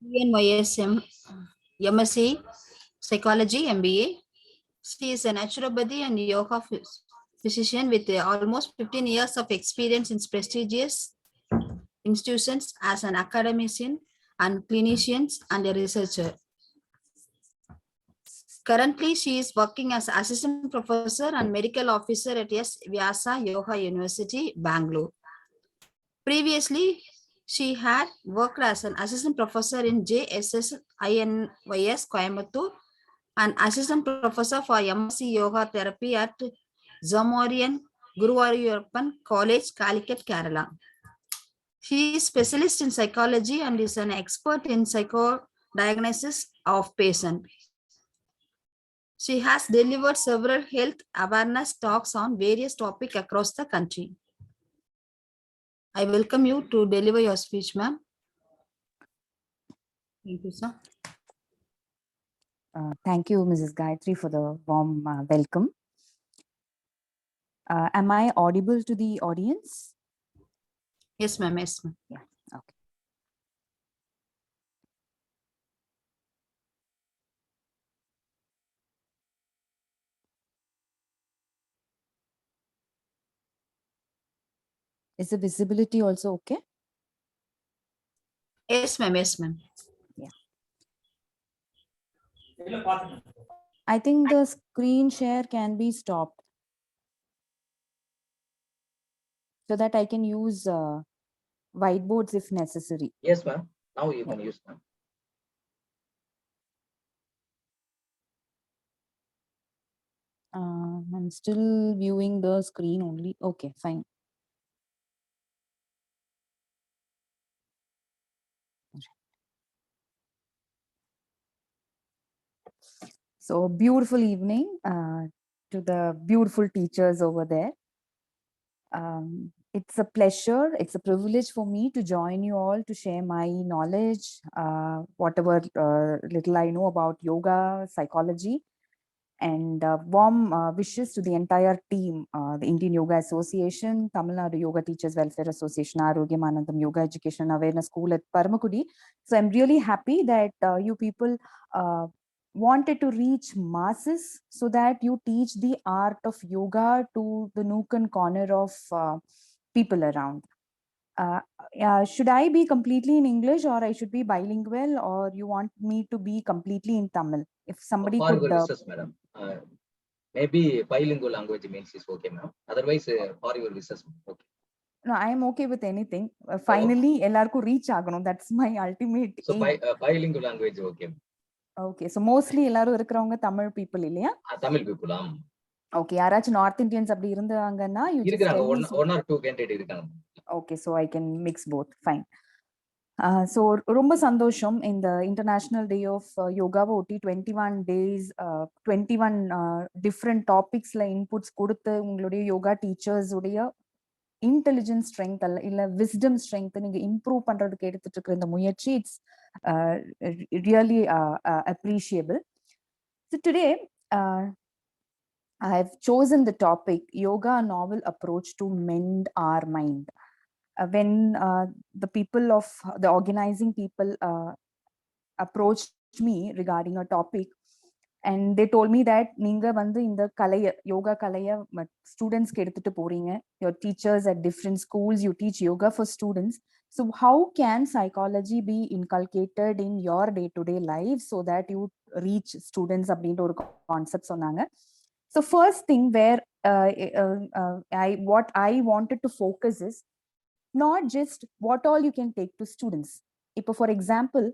BNYS MSc Psychology MBA. She is a naturopathy and yoga physician with almost 15 years of experience in prestigious institutions as an academician and clinician and a researcher. Currently, she is working as assistant professor and medical officer at S. Vyasa Yoga University, Bangalore. Previously, she had worked as an assistant professor in JSS INYS Coimbatore and assistant professor for MSc Yoga Therapy at Zamorian Guruvayurappan College, Calicut, Kerala. He is specialist in psychology and is an expert in psychodiagnosis of patients. She has delivered several health awareness talks on various topics across the country. I welcome you to deliver your speech, ma'am. Thank you, sir. Thank you, Mrs. Gayatri, for the warm welcome. Am I audible to the audience? Yes, ma'am. Yes, ma'am. Yeah, okay. Is the visibility also okay? Yes, ma'am. Yes, ma'am. Yeah. I think the screen share can be stopped so that I can use whiteboards if necessary. Yes, ma'am. Now you can use them. I'm still viewing the screen only. Okay, fine. So beautiful evening to the beautiful teachers over there. It's a pleasure, it's a privilege for me to join you all to share my knowledge, whatever little I know about yoga, psychology, and warm wishes to the entire team, the Indian Yoga Association, Tamil Nadu Yoga Teachers Welfare Association, Arogyamanandam Yoga Education Awareness School at Paramakudi. So I'm really happy that you people wanted to reach masses so that you teach the art of yoga to the nook and corner of people around. Should I be completely in English or I should be bilingual, or you want me to be completely in Tamil? If somebody For could... your wishes, madam. Maybe bilingual language means is okay, ma'am. Otherwise, for your wishes, okay. No, I am okay with anything. Finally, ellarku reach aganum. That's my ultimate so aim. bilingual language, okay. Okay, so mostly ellaru irukravanga Tamil people illaya? Tamil people. Okay, yarach North Indians abdi irundanga you just tell me. One or two candidate irukanga. Okay, so I can mix both. Fine. So ரொம்ப சந்தோஷம் in the International Day of Yoga ஒட்டி 21 days 21 different topicsல inputs கொடுத்து உங்களுடைய yoga teachers உடைய intelligence strength இல்ல wisdom strength நீங்க improve பண்றதுக்கு எடுத்துட்டு இருக்கிற இந்த முயற்சி it's really appreciable. So today I have chosen the topic yoga, a novel approach to mend our mind. When the people of the organizing people approached me regarding a topic, and they told me that நீங்க வந்து இந்த கலைய யோகா கலைய ஸ்டூடெண்ட்ஸ்க்கு எடுத்துட்டு போறீங்க, your teachers at different schools, you teach yoga for students, so how can psychology be inculcated in your day-to-day life so that you reach students அப்படின்ற ஒரு கான்செப்ட் சொன்னாங்க. So first thing where what I wanted to focus is not just what all you can take to students. இப்போ for example,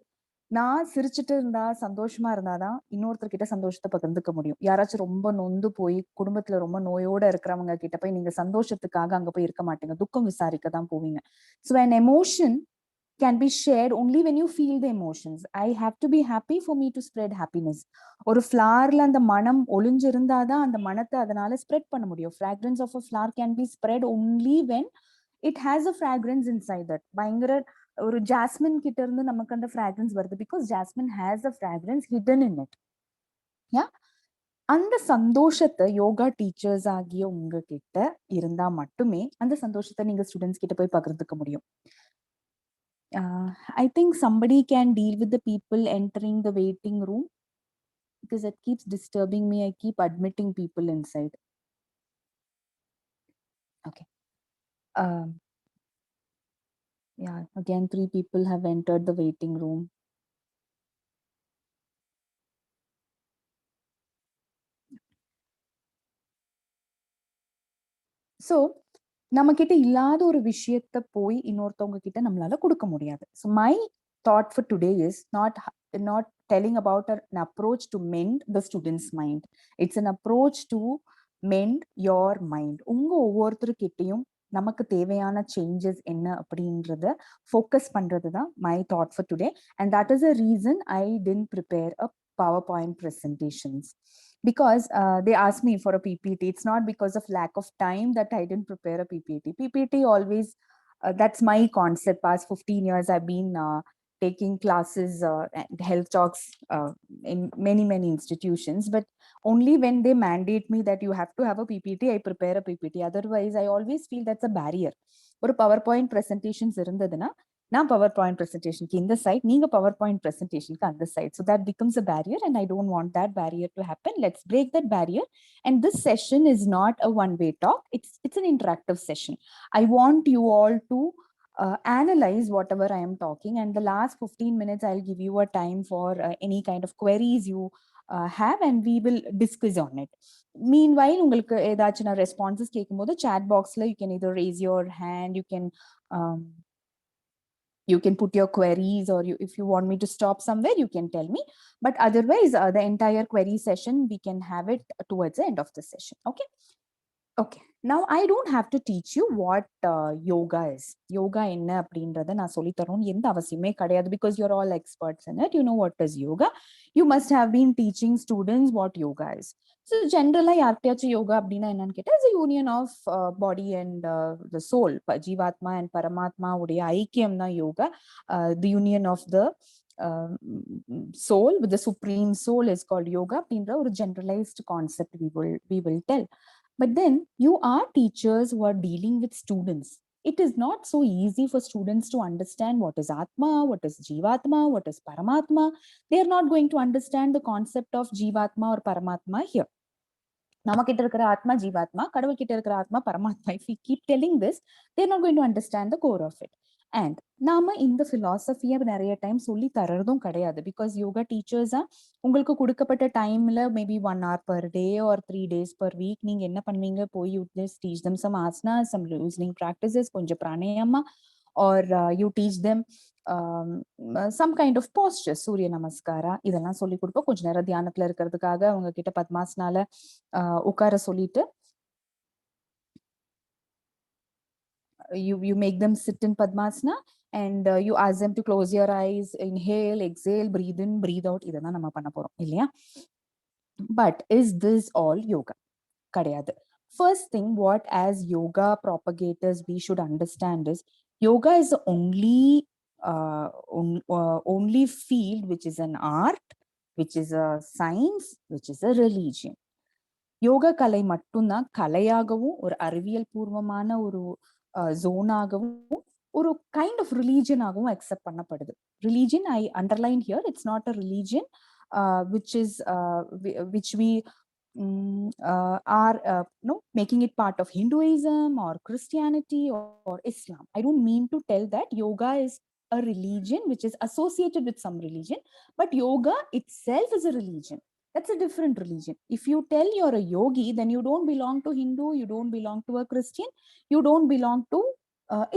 நான் சிரிச்சுட்டு இருந்தா சந்தோஷமா இருந்தாதான் இன்னொருத்தர்கிட்ட சந்தோஷத்தை பகிர்ந்துக்க முடியும். யாராச்சும் ரொம்ப நொந்து போய் குடும்பத்துல ரொம்ப நோயோட இருக்கிறவங்க கிட்ட போய் நீங்க சந்தோஷத்துக்காக அங்க போய் இருக்க மாட்டீங்க, துக்கம் விசாரிக்க தான் போவீங்க. So an emotion can be shared only when you feel the emotions. I have to be happy for me to spread happiness. ஒரு ஃப்ளார்ல அந்த மனம் ஒளிஞ்சிருந்தாதான் அந்த மனத்தை அதனால ஸ்ப்ரெட் பண்ண முடியும். fragrance of a flower can be spread only when it has a fragrance inside that. பயங்கர ஒரு ஜாஸ்மின் கிட்ட இருந்து நமக்கு அந்த fragrance வருது because jasmine has a fragrance hidden in it. Yeah, அந்த சந்தோஷத்தை யோகா டீச்சர்ஸ் ஆகிய உங்ககிட்ட இருந்தா மட்டுமே அந்த சந்தோஷத்தை நீங்க ஸ்டூடெண்ட்ஸ் கிட்ட போய் பகிர்ந்துக்க முடியும். I think somebody can deal with the people entering the waiting room, because it keeps disturbing me. I keep admitting people inside. Okay. Yeah, again, 3 people have entered the waiting room. So, நம்ம கிட்ட இல்லாத ஒரு விஷயத்தை போய் இன்னொருத்தவங்க கிட்ட நம்மளால கொடுக்க முடியாது. So my thought for today is not telling about an approach to mend the student's mind. It's an approach to mend your mind. உங்க ஒவ்வொருத்தருக்கிட்டையும் நமக்கு தேவையான சேஞ்சஸ் என்ன அப்படின்றத ஃபோக்கஸ் பண்றது தான் my thought for today, and that is a reason I didn't prepare a PowerPoint presentations, because they asked me for a PPT. It's not because of lack of time that I didn't prepare a PPT. PPT always, that's my concept. Past 15 years, I've been taking classes and health talks in many institutions. But only when they mandate me that you have to have a PPT, I prepare a PPT. Otherwise, I always feel that's a barrier. ஒரு PowerPoint presentations இருந்ததுன்னா நான் PowerPoint presentation in the side, நீங்க PowerPoint presentation on the side. So that becomes a barrier, and I don't want that barrier to happen. Let's break that barrier. And this session is not a one-way talk. It's an interactive session. I want you all to analyze whatever I am talking, and the last 15 minutes I'll give you a time for any kind of queries you have, and we will discuss on it. Meanwhile, உங்களுக்கு ஏதாச்சும் responses கேட்கும்போது chat boxல you can either raise your hand, you can put your queries, or if you want me to stop somewhere, you can tell me. But otherwise, the entire query session, we can have it towards the end of the session. Okay. Okay. Now, I don't have to teach you what yoga is. Yoga என்ன அப்படின்றத நான் சொல்லி தரணும் எந்த அவசியமே கிடையாது, because you're all experts in it. You know what is yoga. You must have been teaching students what yoga is. So generally, யார்கிட்டயாச்சும் yoga அப்படின்னா என்னன்னு கேட்டா, is a union of body and the soul. ஜீவாத்மா and பரமாத்மா உடைய ஐக்கியம் தான் yoga. The union of the soul with the supreme soul is called yoga. அப்படின்ற ஒரு generalized concept we will tell. But then you are teachers who are dealing with students. It is not so easy for students to understand what is Atma, what is Jivatma, what is Paramatma. They are not going to understand the concept of Jivatma or Paramatma here. நமக்கிட்ட இருக்கிற ஆத்மா ஜீவாத்மா, கடவுள் கிட்ட இருக்கிற ஆத்மா பரமாத்மா. If we keep telling this, they're not going to understand the core of it. And நாம இந்த philosophy நிறைய டைம் சொல்லி தரதும் கிடையாது, because yoga teachers உங்களுக்கு கொடுக்கப்பட்ட டைம்ல maybe 1 hour per day or 3 days per week நீங்க என்ன பண்ணுவீங்க, போய் you just teach them some asanas, some loosening practices, கொஞ்சம் pranayama, or you teach them some kind of posture, சூரிய நமஸ்காரா இதெல்லாம் சொல்லி கொடுப்போம். கொஞ்ச நேரம் தியானத்துல இருக்கிறதுக்காக அவங்க கிட்ட பத்மாசனால உட்கார சொல்லிட்டு you make them sit in Padmasana, and you ask them to close your eyes, inhale, exhale, breathe in, breathe out. இதெல்லாம் நம்ம பண்ண போறோம் இல்லையா? But is this all yoga? கிடையாது. First thing, what as yoga propagators we should understand is, yoga is the only field which is an art, which is a science, which is a religion. Yoga கலை மட்டும்தான் கலையாகவும் ஒரு அறிவியல் பூர்வமான ஒரு ஜோனாகவும் ஒரு kind of ரிலீஜியனாகவும் accept பண்ணப்படுது. Religion I underline here, it's not a religion which we are making it part of Hinduism or Christianity or Islam. I don't mean to tell that yoga is a religion which is associated with some religion, but yoga itself is a religion. That's a different religion. If you tell you're a yogi, then you don't belong to Hindu, you don't belong to a Christian, you don't belong to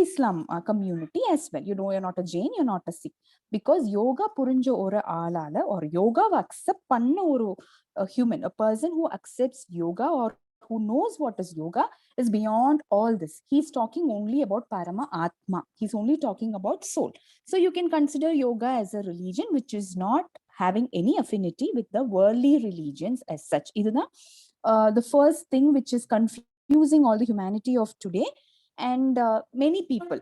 Islam community as well. You're not a Jain, you're not a Sikh. Because yoga புரிஞ்ச ஒரு ஆளால or யோகாவை accept பண்ண ஒரு human, a person who accepts yoga or who knows what is yoga is beyond all this. He's talking only about Parama Atma. He's only talking about soul. So you can consider yoga as a religion which is not having any affinity with the worldly religions as such. Iduna the first thing which is confusing all the humanity of today, and many people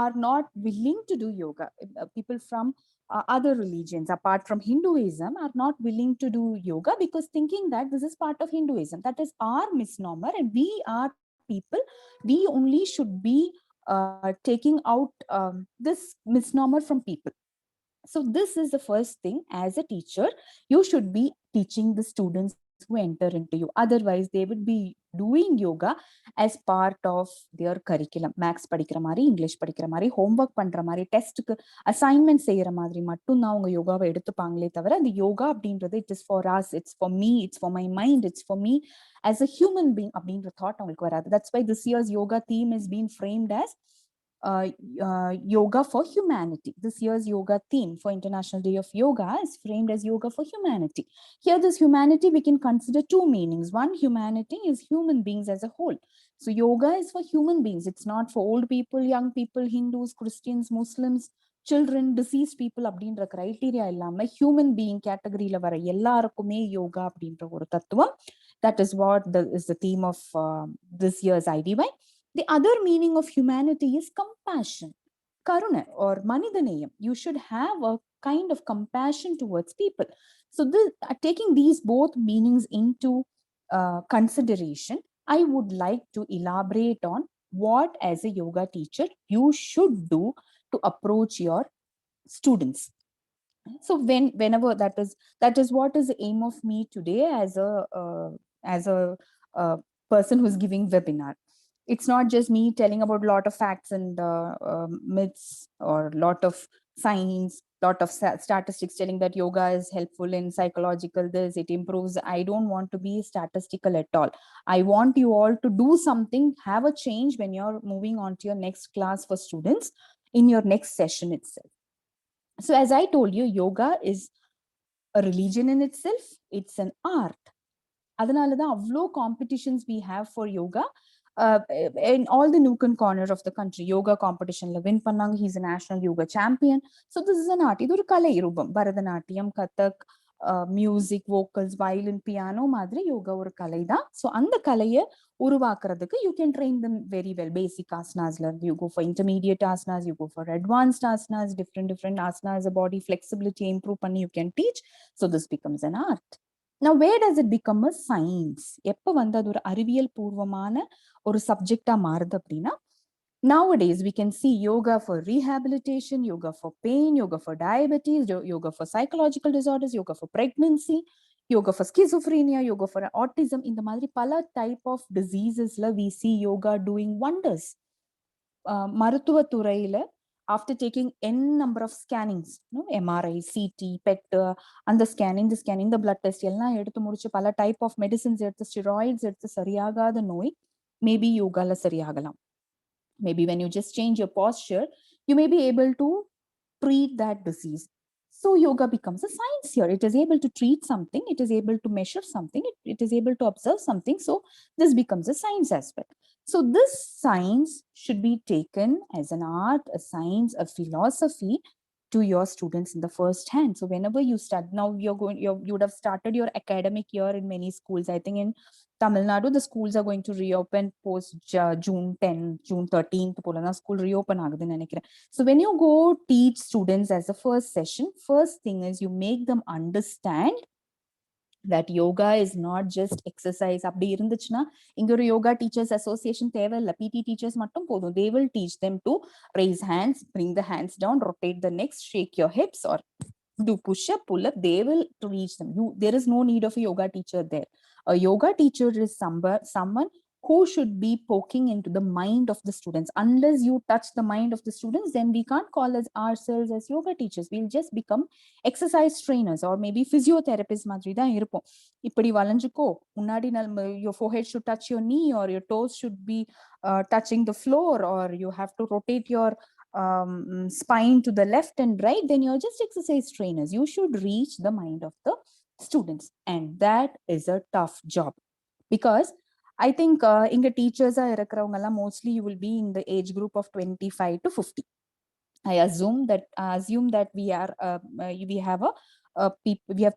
are not willing to do yoga. People from other religions apart from Hinduism are not willing to do yoga, because thinking that this is part of Hinduism. That is our misnomer, and we are people, we only should be taking out this misnomer from people. So this is the first thing. As a teacher, you should be teaching the students who enter into you. Otherwise they would be doing yoga as part of their curriculum. Maths படிக்கிற மாதிரி, English படிக்கிற மாதிரி, homework பண்ற மாதிரி, டெஸ்ட்டுக்கு assignment செய்யற மாதிரி மட்டும் தான் அவங்க யோகாவை எடுத்துப்பாங்களே தவிர, அந்த யோகா அப்படின்றது it is for us, it's for me, it's for my mind, it's for me as a human being அப்படின்ற தாட் அவங்களுக்கு வராது. That's why this year's yoga theme is being framed as yoga for humanity. This year's yoga theme for International Day of Yoga is framed as yoga for humanity. Here, this humanity we can consider two meanings. One, humanity is human beings as a whole. So yoga is for human beings. It's not for old people, young people, Hindus, Christians, Muslims, children, deceased people அப்படின்ற criteria இல்லாம human being categoryல வர எல்லாருக்குமே யோகா அப்படின்ற ஒரு தத்துவம். That is what is the theme of this year's IDY. The other meaning of humanity is compassion, karuna or manidaneyam. You should have a kind of compassion towards people. So taking these both meanings into consideration, I would like to elaborate on what as a yoga teacher you should do to approach your students. So whenever that is what is the aim of me today as a person who's giving webinar. It's not just me telling about a lot of facts and myths or lot of science, lot of statistics telling that yoga is helpful in psychological this, it improves. I don't want to be statistical at all. I want you all to do something, have a change when you're moving on to your next class for students in your next session itself. So as I told you, yoga is a religion in itself. It's an art. அதனால தான் அவ்வளோ competitions we have for yoga in all the nook and corner of the country. Yoga competitionல win பண்ணாங்க. He's a national yoga champion. So this is an art. இது ஒரு கலை ரூபம். Bharatanatyam, Kathak, music, vocals, violin, piano மாதிரி யோகா ஒரு கலை தான். ஸோ அந்த கலையை உருவாக்குறதுக்கு you can train them very well. Basic asanas, you go for intermediate asanas, you go for advanced asanas, different asanas, the body flexibility improve பண்ணி you can teach. So this becomes an art. Now where does it become a science? எப்ப வந்து அது ஒரு அறிவியல் பூர்வமான ஒரு சப்ஜெக்டா மாறுது அப்படின்னா, nowadays we can see yoga for rehabilitation, yoga for pain, yoga for diabetes, yoga for psychological disorders, yoga for pregnancy, yoga for schizophrenia, yoga for autism. இந்த மாதிரி பல type of diseasesல we see yoga doing wonders. மருத்துவ துறையில after taking n number of scannings, MRI, CT, PET, and the scanning, the blood test எல்லாம் எடுத்து முடிச்சு பல type of medicines எடுத்து steroids எடுத்து சரியாகாத நோய் maybe யோகால சரியாகலாம். Maybe when you just change your posture, you may be able to treat that disease. So yoga becomes a science here. It is able to treat something, it is able to measure something, it is able to observe something. So this becomes a science aspect. So this science should be taken as an art, a science, a philosophy to your students in the first hand. So whenever you start, now you would have started your academic year in many schools. I think in Tamil Nadu, the schools are going to reopen post June 10, June 13th, school reopen agudhu nenikiren. So when you go teach students as a first session, first thing is you make them understand that yoga is not just exercise. அப்படி இருந்துச்சுன்னா இங்க ஒரு yoga teachers association தேவையில்லை, பிடி teachers மட்டும் போதும். They will teach them to raise hands, bring the hands down, rotate the necks, shake your hips, or do push up, pull up. They will teach them. There is no need of a yoga teacher there. A yoga teacher is someone who should be poking into the mind of the students. Unless you touch the mind of the students, then we can't call ourselves as yoga teachers. We'll just become exercise trainers or maybe physiotherapists மாதிரி தான் இருப்போம். இப்படி வளைஞ்சுக்கோ, முன்னாடி your forehead should touch your knee, or your toes should be touching the floor, or you have to rotate your spine to the left and right. Then you're just exercise trainers. You should reach the mind of the students, and that is a tough job, because I think inga teachers are irakravanga mostly you will be in the age group of 25 to 50. I assume that we have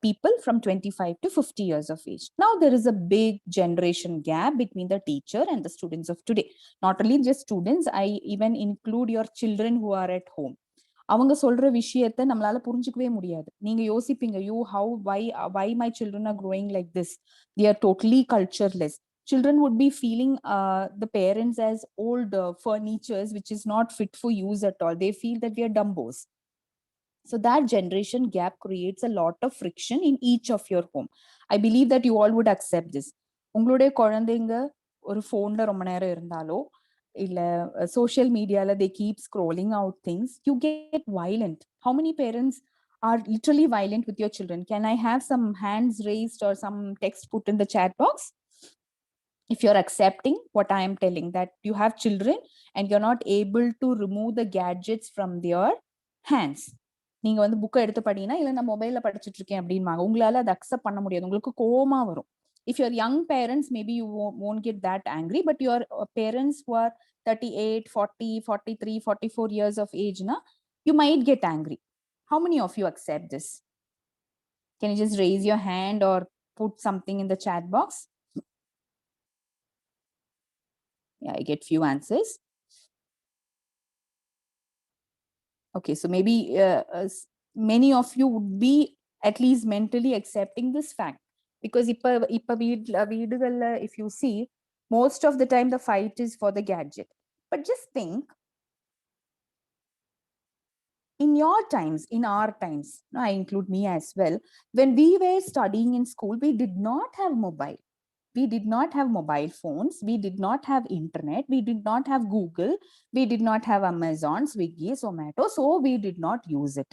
people from 25 to 50 years of age. Now there is a big generation gap between the teacher and the students of today. Not only just students, I even include your children who are at home. அவங்க சொல்ற விஷயத்தை நம்மளால புரிஞ்சுக்கவே முடியாது. நீங்க யோசிப்பீங்க, why my children are growing like this, they are totally cultureless. children would be feeling the parents as old furnitures, which is not fit for use at all. They feel that we are dumbos. So that generation gap creates a lot of friction in each of your home. I believe that you all would accept this. உங்களுடைய குழந்தைங்க ஒரு ஃபோன்ல ரொம்ப நேரம் இருந்தாலோ இல்ல social media they keep scrolling out things, you get violent. How many parents are literally violent with your children? Can I have some hands raised or some text put in the chat box if you're accepting what I am telling, that you have children and you're not able to remove the gadgets from their hands? நீங்க வந்து புக்கை எடுத்து படினா இல்ல நான் மொபைல்ல படிச்சுட்டு இருக்கேன் அப்படின்வாங்க. உங்களால அதை அக்செப்ட் பண்ண முடியாது, உங்களுக்கு கோவமா வரும். If you're young parents, maybe you won't get that angry, but your parents who are 38, 40, 43, 44 years of age, you might get angry. How many of you accept this? Can you just raise your hand or put something in the chat box? Yeah, I get few answers. Okay, so maybe many of you would be at least mentally accepting this fact, because if you see, most of the time the fight is for the gadget. But just think, in your times, in our times, I include me as well, when we were studying in school, we did not have mobile. We did not have mobile phones. We did not have internet. We did not have Google. We did not have Amazon, Swiggy, Zomato. So we did not use it.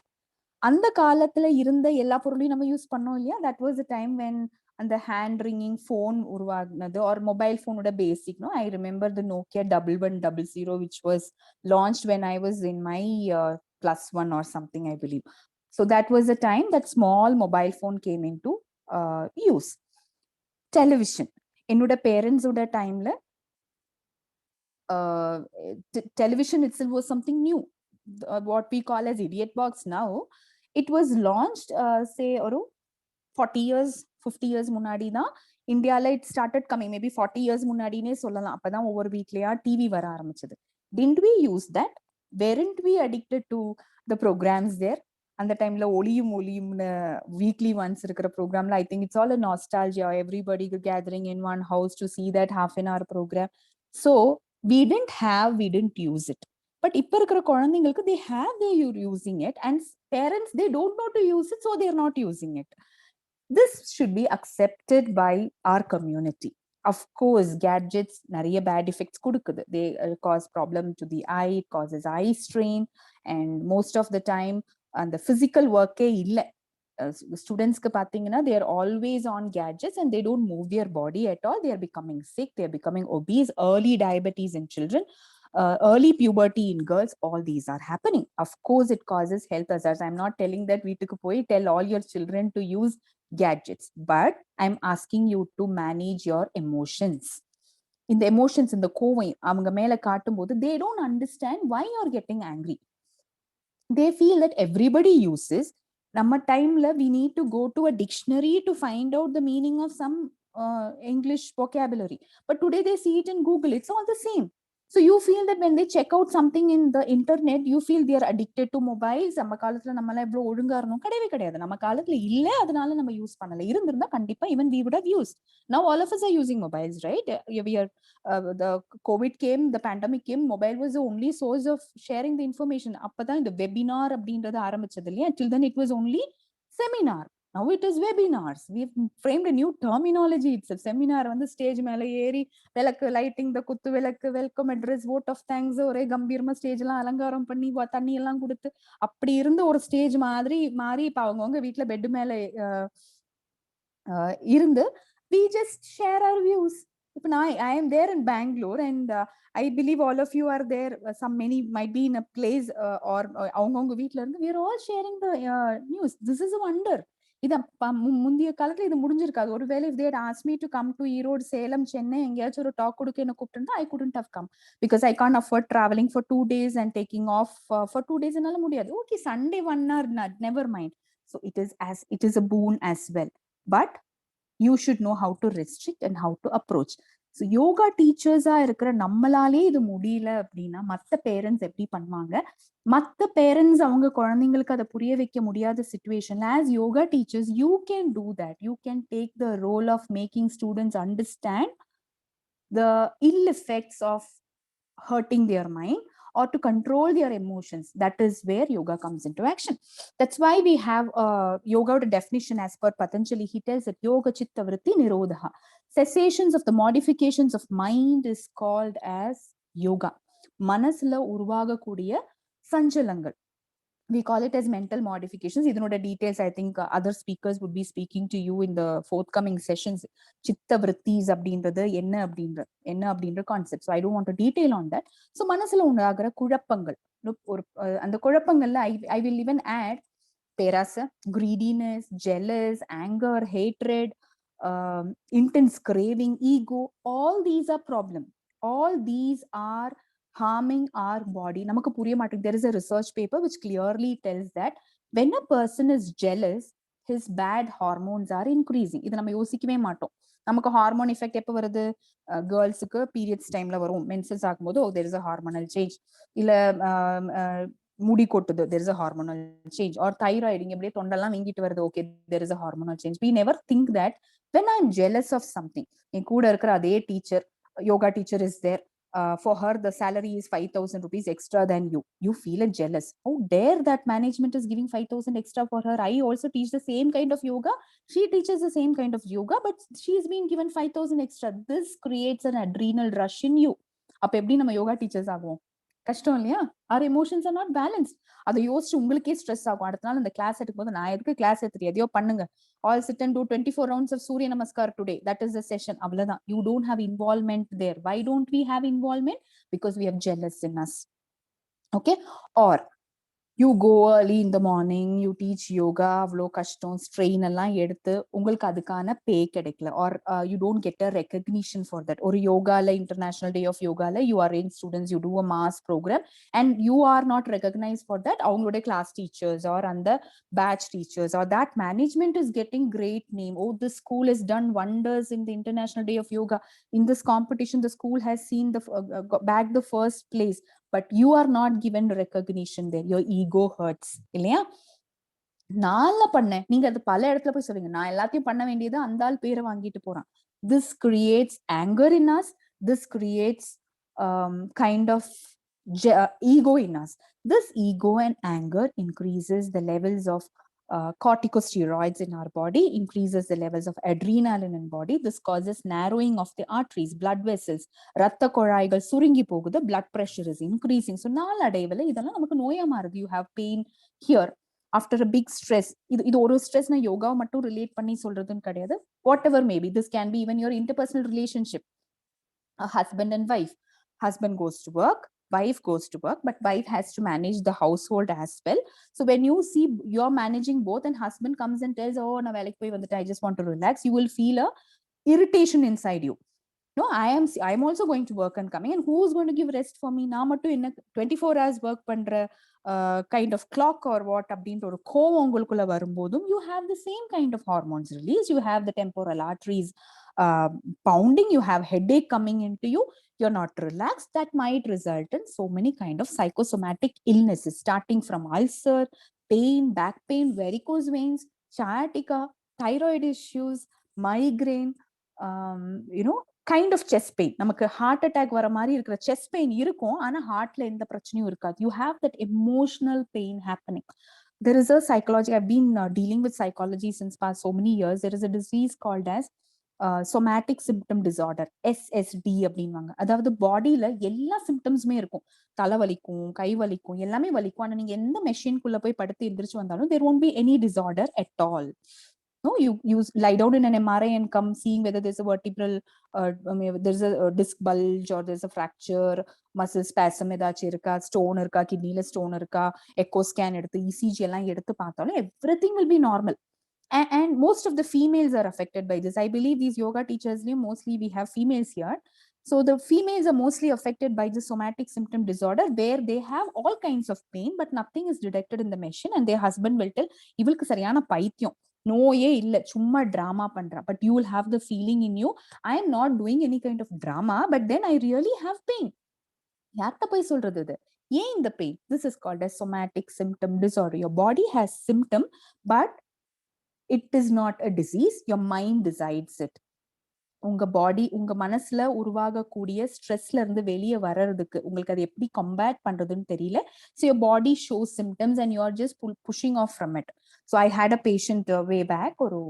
அந்த காலத்துல இருந்த எல்லா பொருளையும் நம்ம use பண்ணோம் இல்லையா? That was the time when அந்த hand ringing phone உருவாகுனது, or mobile phone ஓட basic. I remember the Nokia 1100, which was launched when I was in my +1 or something, I believe. So that was the time that small mobile phone came into use. Television. என்னோட parents ஓட timeல television itself was something new. What we call as idiot box now, it was launched say or 40 years 50 years முன்னாடி தான் இந்தியால it started coming. Maybe 40 years முன்னாடினே சொல்லலாம். அப்பதான் ஒவ்வொரு வீட்லயா TV வர ஆரம்பிச்சது. Didn't we use that? Weren't we addicted to the programs there? அந்த டைம்ல ஒளியும் ஒளியும்னு weekly once இருக்கிற ப்ரோக்ராம்ல, I think it's all a nostalgia. Everybody gathering in one house to see that half-an-hour program. So we didn't use it. But இப்ப இருக்கிற குழந்தைங்களுக்கு they have, they're using it, and parents, they don't know to use it, so they're not using it. This should be accepted by our community. Of course, gadgets நிறைய bad effects கொடுக்குது. They cause problem to the eye, it causes eye strain, and most of the time அந்த physical work இல்லை. ஸ்டூடெண்ட்ஸ்க்கு பார்த்தீங்கன்னா they are always on gadgets and they don't move their body at all. They are becoming sick, they are becoming obese, early diabetes in children, early puberty in girls. All these are happening. Of course, it causes health hazards. I'm not telling that வீட்டுக்கு போய் tell all your children to use gadgets, but I'm asking you to manage your emotions. In the emotions, in the Kovai அவங்க மேல காட்டும்போது, they don't understand why you're getting angry. They feel that everybody uses. நம்ம டைம்ல we need to go to a dictionary to find out the meaning of some English vocabulary, but today they see it in Google. It's all the same. So you feel that when they check out something in the internet, you feel they are addicted to mobiles. நம்ம காலத்துல நம்மள எவ்வளவு ஒழுங்கா இருந்தோம்? கிடையவே கிடையாது. நம்ம காலத்துல இல்ல, அதனால நம்ம யூஸ் பண்ணல. இருந்திருந்தா கண்டிப்பா even we would have used. Now all of us are using mobiles, right? We are the COVID came, the pandemic came, mobile was the only source of sharing the information. அப்பதான் இந்த webinar அப்படின்றது ஆரம்பிச்சது இல்லையா? Till then it was only seminar. Now it is webinars. We've framed a new terminology itself. Seminar வந்து stage மேல ஏறி விளக்கு lighting, த குத்து விளக்கு, welcome address, vote of thanks, ஒரே கம்பீரமா ஸ்டேஜ் எல்லாம் அலங்காரம் பண்ணி தண்ணி எல்லாம் கொடுத்து அப்படி இருந்த ஒரு ஸ்டேஜ் மாதிரி மாறி இப்ப அவங்கவுங்க வீட்டுல பெட் மேல இருந்து we just share our views. If I am there in Bangalore, and I believe all of you are there. Many might be in a place or avanga veetla irundhu, we are all sharing the news. This is a wonder. இத முந்தைய காலத்துல இது முடிஞ்சிருக்காது. ஒருவேளை if they had asked me to come to Erode, Salem, Chennai, எங்கேயாச்சும் ஒரு talk கொடுக்க என்ன கூப்பிட்டு, I couldn't have come because I can't afford traveling for 2 days and taking off for 2 days. என்னால முடியாது. Okay, Sunday 1 hour, never mind. So it is a boon as well, but you should know how to restrict and how to approach. So yoga teachers இருக்கிற நம்மளாலே இது முடியல அப்படின்னா மத்த parents எப்படி பண்ணுவாங்க? மத்த பேரண்ட்ஸ் அவங்க குழந்தைங்களுக்கு அதை புரிய வைக்க முடியாத situation, as yoga teachers you can do that. You can take the role of making students understand the ill effects of hurting their mind or to control their emotions. That is where yoga comes into action. That's why we have yoga definition as per Patanjali. He tells that yoga chitta vritti nirodha, cessations of the modifications of mind is called as yoga. Manasla urvaga kudiya sanchalangal, we call it as mental modifications. Idanoda details I think other speakers would be speaking to you in the forthcoming sessions. Chitta vrittis அப்படின்றது என்ன அப்படின்ற concept. So I don't want to detail on that. So மனசுல உண்டாகிற குழப்பங்கள், ஒரு அந்த குழப்பங்கள்ல I will even add perasa, greediness, jealous, anger, hatred, intense craving, ego. All these are problem. All these are harming our body. நமக்கு புரிய மாட்டேங்குது. There is a research paper which clearly tells that when a person is jealous, his bad hormones are increasing. இது நம்ம யோசிக்கவே மாட்டோம். நமக்கு hormone effect எப்போ வருது? கேர்ள்ஸுக்கு பீரியட்ஸ் டைம்ல வரும், மென்சஸ் ஆகும்போது there is a hormonal change. இல்ல முடி கொட்டுது, there is a hormonal change. Or thyroid, இங்க அப்படியே தொண்டெல்லாம் வீங்கிட்டு வருது, okay, there is a hormonal change. We never think that when I'm jealous of something, என் கூட இருக்கிற அதே teacher, yoga teacher is there, for her the salary is 5,000 rupees extra than you feel it jealous. How dare that management is giving 5,000 extra for her? I also teach the same kind of yoga, she teaches the same kind of yoga, but she's been given 5,000 extra. This creates an adrenal rush in you. அப்ப எப்படி நம்ம yoga teachers ஆகும்? கஷ்டம் இல்லையா? our emotions are not balanced. அதை யோசிச்சு உங்களுக்கே stress ஆகும். அடுத்த நாள் இந்த கிளாஸ் எடுக்கும் போது, நான் எதுக்கு கிளாஸ் எடுத்துட்டு, எதையோ பண்ணுங்க, all sit and do 24 rounds of surya namaskar today, that is the session, அவ்வளவுதான். You don't have involvement there. Why don't we have involvement? Because we have jealous in us. Okay. Or you go early in the morning, you teach yoga, avlo kashtam strain எல்லாம் எடுத்து உங்களுக்கு அதுக்கான பே கிடைக்கல, or you don't get a recognition for that. ஒரு யோகால international day of yogaல you arrange students, you do a mass program and you are not recognized for that. அவங்களோட class teachers or அந்த batch teachers or that management is getting great name. Oh, this school has done wonders in the international day of yoga, in this competition the school has seen the bagged the first place, but you are not given recognition there. Your ego hurts இல்லையா? நான் பண்ணேன், நீங்க அது பல இடத்துல போய் சொல்லுங்க, நான் எல்லாத்தையும் பண்ண வேண்டியது அந்த ஆள் பேரை வாங்கிட்டு போறான். This creates anger in us. This creates kind of ego in us. This ego and anger increases the levels of corticosteroids in our body, increases the levels of adrenaline in body. This causes narrowing of the arteries, blood vessels, ரத்த குழாய்கள் சுருங்கி போகுது, blood pressure is increasing. So நாளடைவில் இதெல்லாம் நமக்கு நோயா மாறுது. You have pain here after a big stress. இது ஒரு stress நான் யோகா மட்டும் ரிலேட் பண்ணி சொல்றதுன்னு கிடையாது. Whatever may be, this can be even your interpersonal relationship, a husband and wife. Husband goes to work, wife goes to work, but wife has to manage the household as well. So when you see you're managing both and husband comes and tells, oh na veliki poi vandita, I just want to relax, you will feel a irritation inside you. No, I'm also going to work and coming, and who's going to give rest for me? Na mattum enna 24 hours work பண்ற kind of clock or what அப்படின்ற ஒரு கோவம் உங்களுக்குள்ள வரும்போதும் you have the same kind of hormones released. You have the temporal arteries pounding, you have headache coming into you, you're not relaxed. That might result in so many kind of psychosomatic illnesses, starting from ulcer, pain, back pain, varicose veins, sciatica, thyroid issues, migraine, you know, kind of chest pain. நமக்கு heart attack வர மாதிரி இருக்கிற chest pain இருக்கும், ஆனா heartல எந்த பிரச்சனையும் இருக்காது. You have that emotional pain happening. There is a psychology, I've been dealing with psychology since past so many years. There is a disease called as somatic symptom disorder, SSD அப்படின்வாங்க. அதாவது பாடியில எல்லா சிம்டம்ஸுமே இருக்கும். தலை வலிக்கும், கை வலிக்கும், எல்லாமே வலிக்கும். ஆனா நீங்க எந்த மெஷின்குள்ள போய் படுத்து எந்திரிச்சு வந்தாலும் there won't be any disorder at all. No, you lie down in an MRI and come seeing whether there's a vertebral, there's a disc bulge or there's a fracture, muscle spasm ஏதாச்சும் இருக்கா, stone இருக்கா, கிட்னில stone இருக்கா, echo scan எடுத்து ECG எல்லாம் எடுத்து பார்த்தாலும் everything will be normal. And most of the females are affected by this. I believe these yoga teachers, mostly we have females here. So the females are mostly affected by the somatic symptom disorder, where they have all kinds of pain, but nothing is detected in the machine, and their husband will tell, இவளுக்கு சரியான பைத்தியம், நோயே இல்ல, சும்மா drama பண்றா. But you will have the feeling in you, I am not doing any kind of drama, but then I really have pain. யார்கிட்ட போய் சொல்றது இது? ஏன் இந்த pain? This is called as somatic symptom disorder. Your body has symptom, but it is not a disease. Your mind decides it. உங்க பாடி உங்க மனசுல உருவாகக்கூடிய ஸ்ட்ரெஸ்ல இருந்து வெளியே வர்றதுக்கு உங்களுக்கு அது எப்படி கம்பேட் பண்றதுன்னு தெரியல. So your body shows symptoms and you are just pushing off from it. So I had a patient way back ஒரு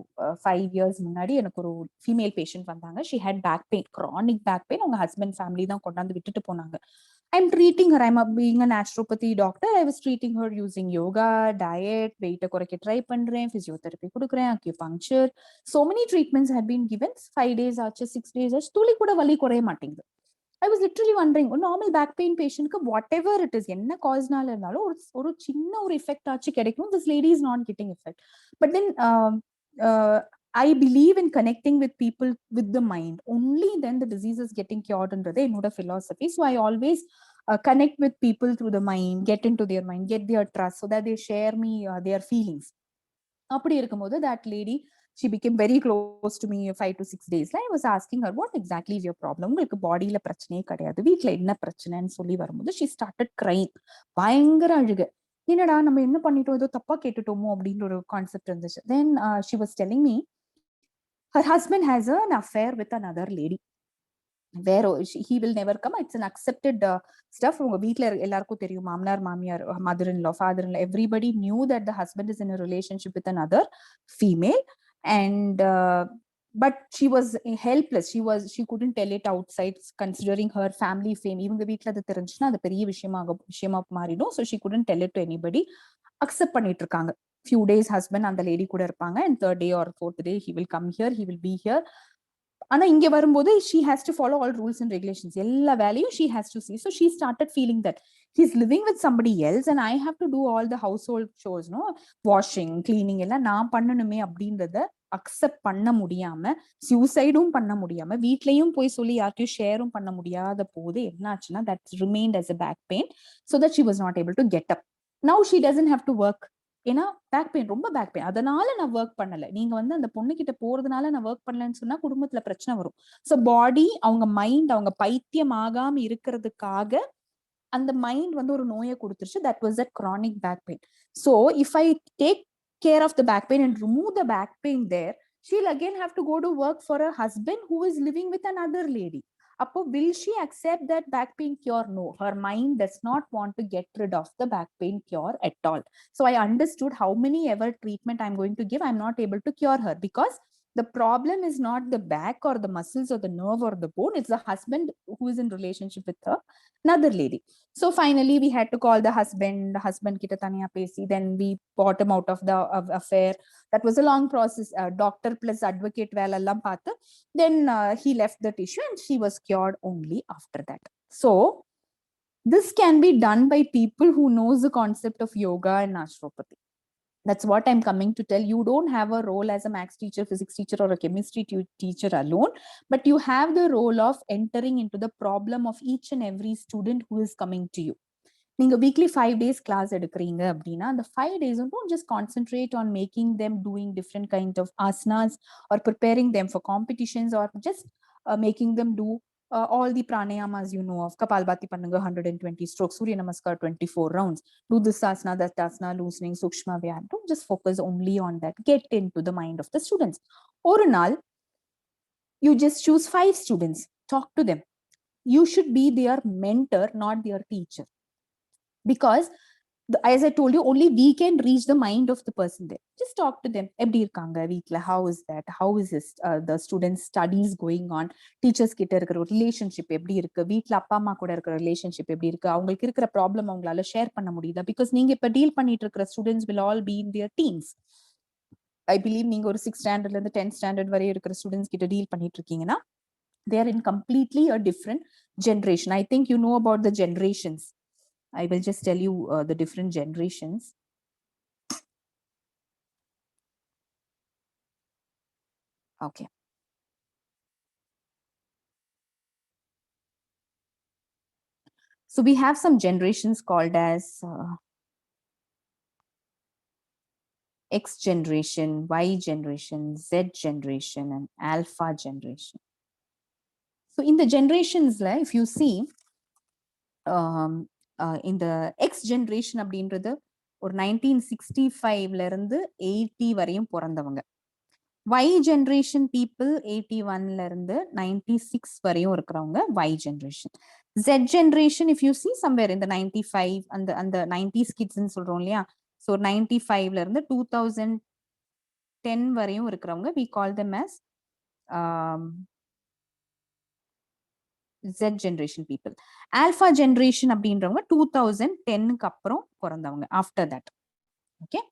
5 years முன்னாடி எனக்கு ஒரு ஃபீமேல் பேஷண்ட் வந்தாங்க. She had back pain, chronic back pain. அவங்க husband family தான் கொண்டாந்து விட்டுட்டு போனாங்க. I'm treating her. Being a naturopathy doctor, I was treating her using yoga, diet, weight குறைக்க ட்ரை பண்றேன், physiotherapy கொடுக்குறேன், acupuncture. So many treatments had been given. 5 days ஆச்சு, 6 days ஆச்சு, துளி கூட வலி குறைய மாட்டேங்குது. I was literally wondering, a normal back pain patient, whatever it is, என்ன காஸ்னால இருந்தாலும் ஒரு சின்ன ஒரு எஃபெக்ட் ஆச்சு கிடைக்கும். This lady is not getting effect. But then I believe in connecting with people with the mind. Only then the disease is getting cured என்றது என்னோட philosophy. So I always connect with people through the mind, get into their mind, get their trust so that they share me their feelings. அப்படி இருக்கும்போது that lady, she became very close to me 5 to 6 days. I was asking her, what exactly is your problem? உங்களுக்கு பாடியில பிரச்சனையே கிடையாது, வீட்டுல என்ன பிரச்சனைன்னு சொல்லி வரும்போது she started crying. பயங்கர அழுக. என்னடா நம்ம என்ன பண்ணிட்டோம், ஏதோ தப்பா கேட்டுட்டோமோ அப்படின்ற ஒரு கான்செப்ட் இருந்துச்சு. Then she was telling me her husband has an affair with another lady. Where he will never come. It's an accepted stuff. உங்க வீட்ல எல்லாருக்கும் தெரியும், மாமனார் மாமியார், mother-in-law, father-in-law, everybody knew that the husband is in a relationship with another female. And but she was helpless. She couldn't tell it outside, considering her family fame. இவங்க வீட்ல அது தெரிஞ்சுனா அது பெரிய விஷயமா மாறிடும். So she couldn't tell it to anybody. Accept பண்ணிட்டு இருக்காங்க. few days husband அந்த லேடி கூட இருப்பாங்க, and third day or fourth day he will come here, he will be here. ஆனா இங்க வரும்போது she has to follow all rules and regulations. எல்லா வேலையும் she has to see. So she started feeling that he's living with somebody else and I have to do all the household chores, no, washing, cleaning எல்லாம் நான் பண்ணணுமே அப்படின்றத accept பண்ண முடியாம, சூசைடும் பண்ண முடியாம, வீட்லயும் போய் சொல்லி யார்ட்டையும் ஷேரும் பண்ண முடியாத போது என்ன ஆச்சுன்னா, that remained as a back pain, so that she was not able to get up. Now she doesn't have to work. ஏன்னா பேக் பெயின், ரொம்ப பேக் பெயின், அதனால நான் ஒர்க் பண்ணல. நீங்க வந்து அந்த பொண்ணு கிட்ட போறதுனால நான் ஒர்க் பண்ணலன்னு சொன்னா குடும்பத்துல பிரச்சனை வரும். சோ பாடி, அவங்க மைண்ட், அவங்க பைத்தியம் ஆகாம இருக்கிறதுக்காக அந்த மைண்ட் வந்து ஒரு நோயை கொடுத்துருச்சு. That was that chronic back pain. So if I take care of the back pain and remove the back pain there, she'll again have to go to work for a husband who is living with another lady. Appo will she accept that back pain cure? No, her mind does not want to get rid of the back pain cure at all. So I understood how many ever treatment I'm going to give, I'm not able to cure her, because the problem is not the back or the muscles or the nerve or the bone, it's the husband who is in relationship with her another lady. So finally we had to call the husband kita taniya pesi, then we brought him out of the affair. That was a long process, doctor plus advocate vela ellam paathu. Then he left the tissue and she was cured only after that. So this can be done by people who knows the concept of yoga and naturopathy. That's what I'm coming to tell. You don't have a role as a maths teacher, physics teacher, or a chemistry teacher alone, but you have the role of entering into the problem of each and every student who is coming to you. நீங்க weekly 5 days class எடுக்கிறீங்க அப்படின்னா, அந்த 5 days don't just concentrate on making them doing different kind of asanas or preparing them for competitions or just making them do all the pranayamas you know of. Kapalbhati பண்ணுங்க 120 strokes, Surya Namaskar 24 rounds, do this asana, that asana, loosening, sukshma vyayam. Don't just focus only on that. Get into the mind of the students. ஒரு நாள் you just choose 5 students, talk to them. You should be their mentor, not their teacher, because as I told you, only we can reach the mind of the person there. Just talk to them. எப்படி இருக்காங்க வீட்ல, how is that, how is this, the students studies going on, teachers கிட்ட இருக்கிற relationship எப்படி இருக்கு, வீட்ல அப்பா அம்மா கூட இருக்கிற ரிலேஷன்ஷிப் எப்படி இருக்கு, அவங்களுக்கு இருக்கிற ப்ராப்ளம் அவங்களால ஷேர் பண்ண முடியுதா? பிகாஸ் நீங்க இப்ப டீல் பண்ணிட்டு இருக்கிற students will all be in their teens. I believe நீங்க ஒரு 6th standardல இருந்து 10th standard வரை இருக்கிற ஸ்டூடெண்ட்ஸ் கிட்ட டீல் பண்ணிட்டு இருக்கீங்கன்னா, they are in completely a different generation. I think you know about the generations. I will just tell you the different generations. Okay. So we have some generations called as X generation, Y generation, Z generation, and Alpha generation. So in the generations, if you see, in the X generation அப்படின்றது ஒரு 1965ல இருந்து 80 வரையும் பிறந்தவங்க. Y generation people 81 ல இருந்து 96 வரையும் இருக்கிறவங்க Y generation. Z generation if you see somewhere in the 95 அந்த 90s kids ன்னு சொல்றோம் இல்லையா, so 95 ல இருந்து 2010 வரையும் இருக்கிறவங்க we call them as Z generation people. Alpha generation அப்படின்றவங்க 2010க்கு அப்புறம் பிறந்தவங்க, after that. Okay,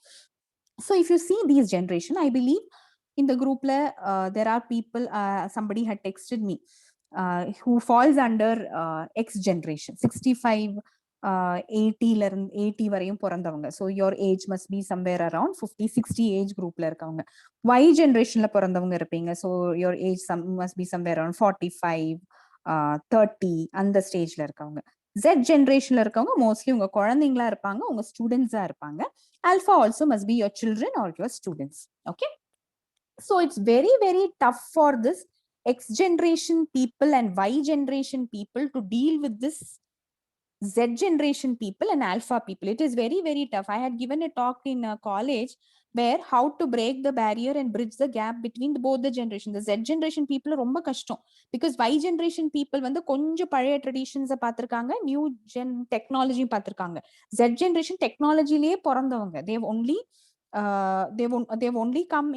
so if you see these generation, I believe in the group there are people, somebody had texted me who falls under X generation, 65 80 ல இருந்து 80 வரையும் பிறந்தவங்க. So your age must be somewhere around 50-60 age groupல இருக்கவங்க. Y generationல பிறந்தவங்க இருப்பீங்க, so your age must be somewhere around 45 30 அந்த ஸ்டேஜ்ல இருக்கவங்க. Z generationல இருக்கவங்க மோஸ்ட்லி உங்க குழந்தைங்களா இருப்பாங்க, உங்க ஸ்டூடெண்ட்ஸா இருப்பாங்க. Alpha also must be your children or your students. Okay, so it's very very tough for this X generation people and Y generation people to deal with this Z generation people and Alpha people. It is very very tough. I had given a talk in college where how to break the barrier and bridge the gap between both the generation. The Z generation people ரொம்ப கஷ்டம், because Y generation people வந்து கொஞ்சம் பழைய ட்ரெடிஷன்ஸை பார்த்திருக்காங்க, new gen technology பார்த்திருக்காங்க. Z generation டெக்னாலஜிலேயே பிறந்தவங்க. they've only come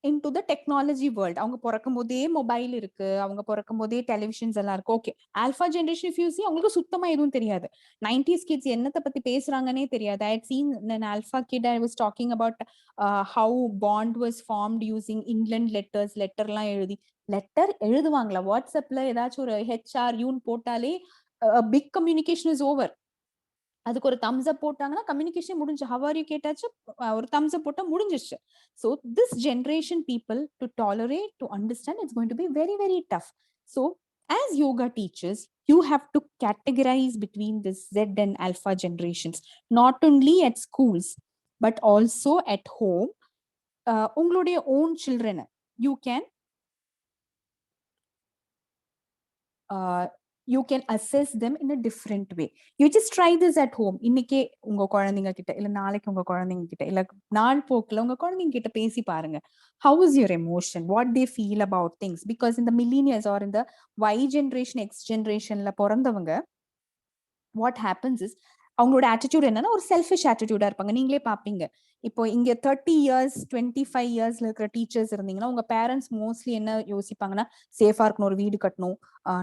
into the technology world. அவங்க பிறக்கும் போதே மொபைல் இருக்கு, அவங்க பிறக்கும் போதே டெலிவிஷன்ஸ் எல்லாம் இருக்கு. Okay, alpha generation if you see அவங்களுக்கு சுத்தமா எதுவும் தெரியாது. 90s kids என்னத்தை பத்தி பேசுறாங்கன்னே தெரியாது. I had seen an alpha kid, I was talking about how bond was formed using England letters. லெட்டர்லாம் லெட்டர் எழுதுவாங்களா வாட்ஸ்அப்ல? ஏதாச்சும் ஒரு HR போட்டாலே பிக் கம்யூனிகேஷன் இஸ் ஓவர். அதுக்கு ஒரு தம்ஸ் அப் போட்டாங்கன்னா கம்யூனிகேஷன் முடிஞ்சு. ஹவ் ஆர் யூ கேட்டாச்சு, ஒரு தம்ஸ் அப் போட்டா முடிஞ்சிருச்சு. So this generation people to tolerate, to understand, it's going to be very very tough. So as yoga teachers, you have to categorize between this Z and Alpha generations, not only at schools but also at home. உங்களுடைய own children you can you can assess them in a different way. You just try this at home. இன்னைக்கே உங்க குழந்தைங்க கிட்ட இல்ல நாளைக்கு உங்க குழந்தைங்க கிட்ட இல்ல நாள் போக்குல உங்க குழந்தைங்க கிட்ட பேசி பாருங்க. How is your emotion? What they feel about things? Because in the millennials or in the Y generation, X generationல பிறந்தவங்க, what happens is அவங்களோட ஆட்டிடியூட் என்னன்னா ஒரு செல்ஃபிஷ் ஆட்டிடியூடா இருப்பாங்க. நீங்களே பாப்பீங்க, இப்போ இங்க 30 இயர்ஸ் 25 இயர்ஸ்ல இருக்கிற டீச்சர்ஸ் இருந்தீங்கன்னா உங்க பேரண்ட்ஸ் மோஸ்ட்லி என்ன யோசிப்பாங்கன்னா, சேஃபா இருக்கணும், ஒரு வீடு கட்டணும்,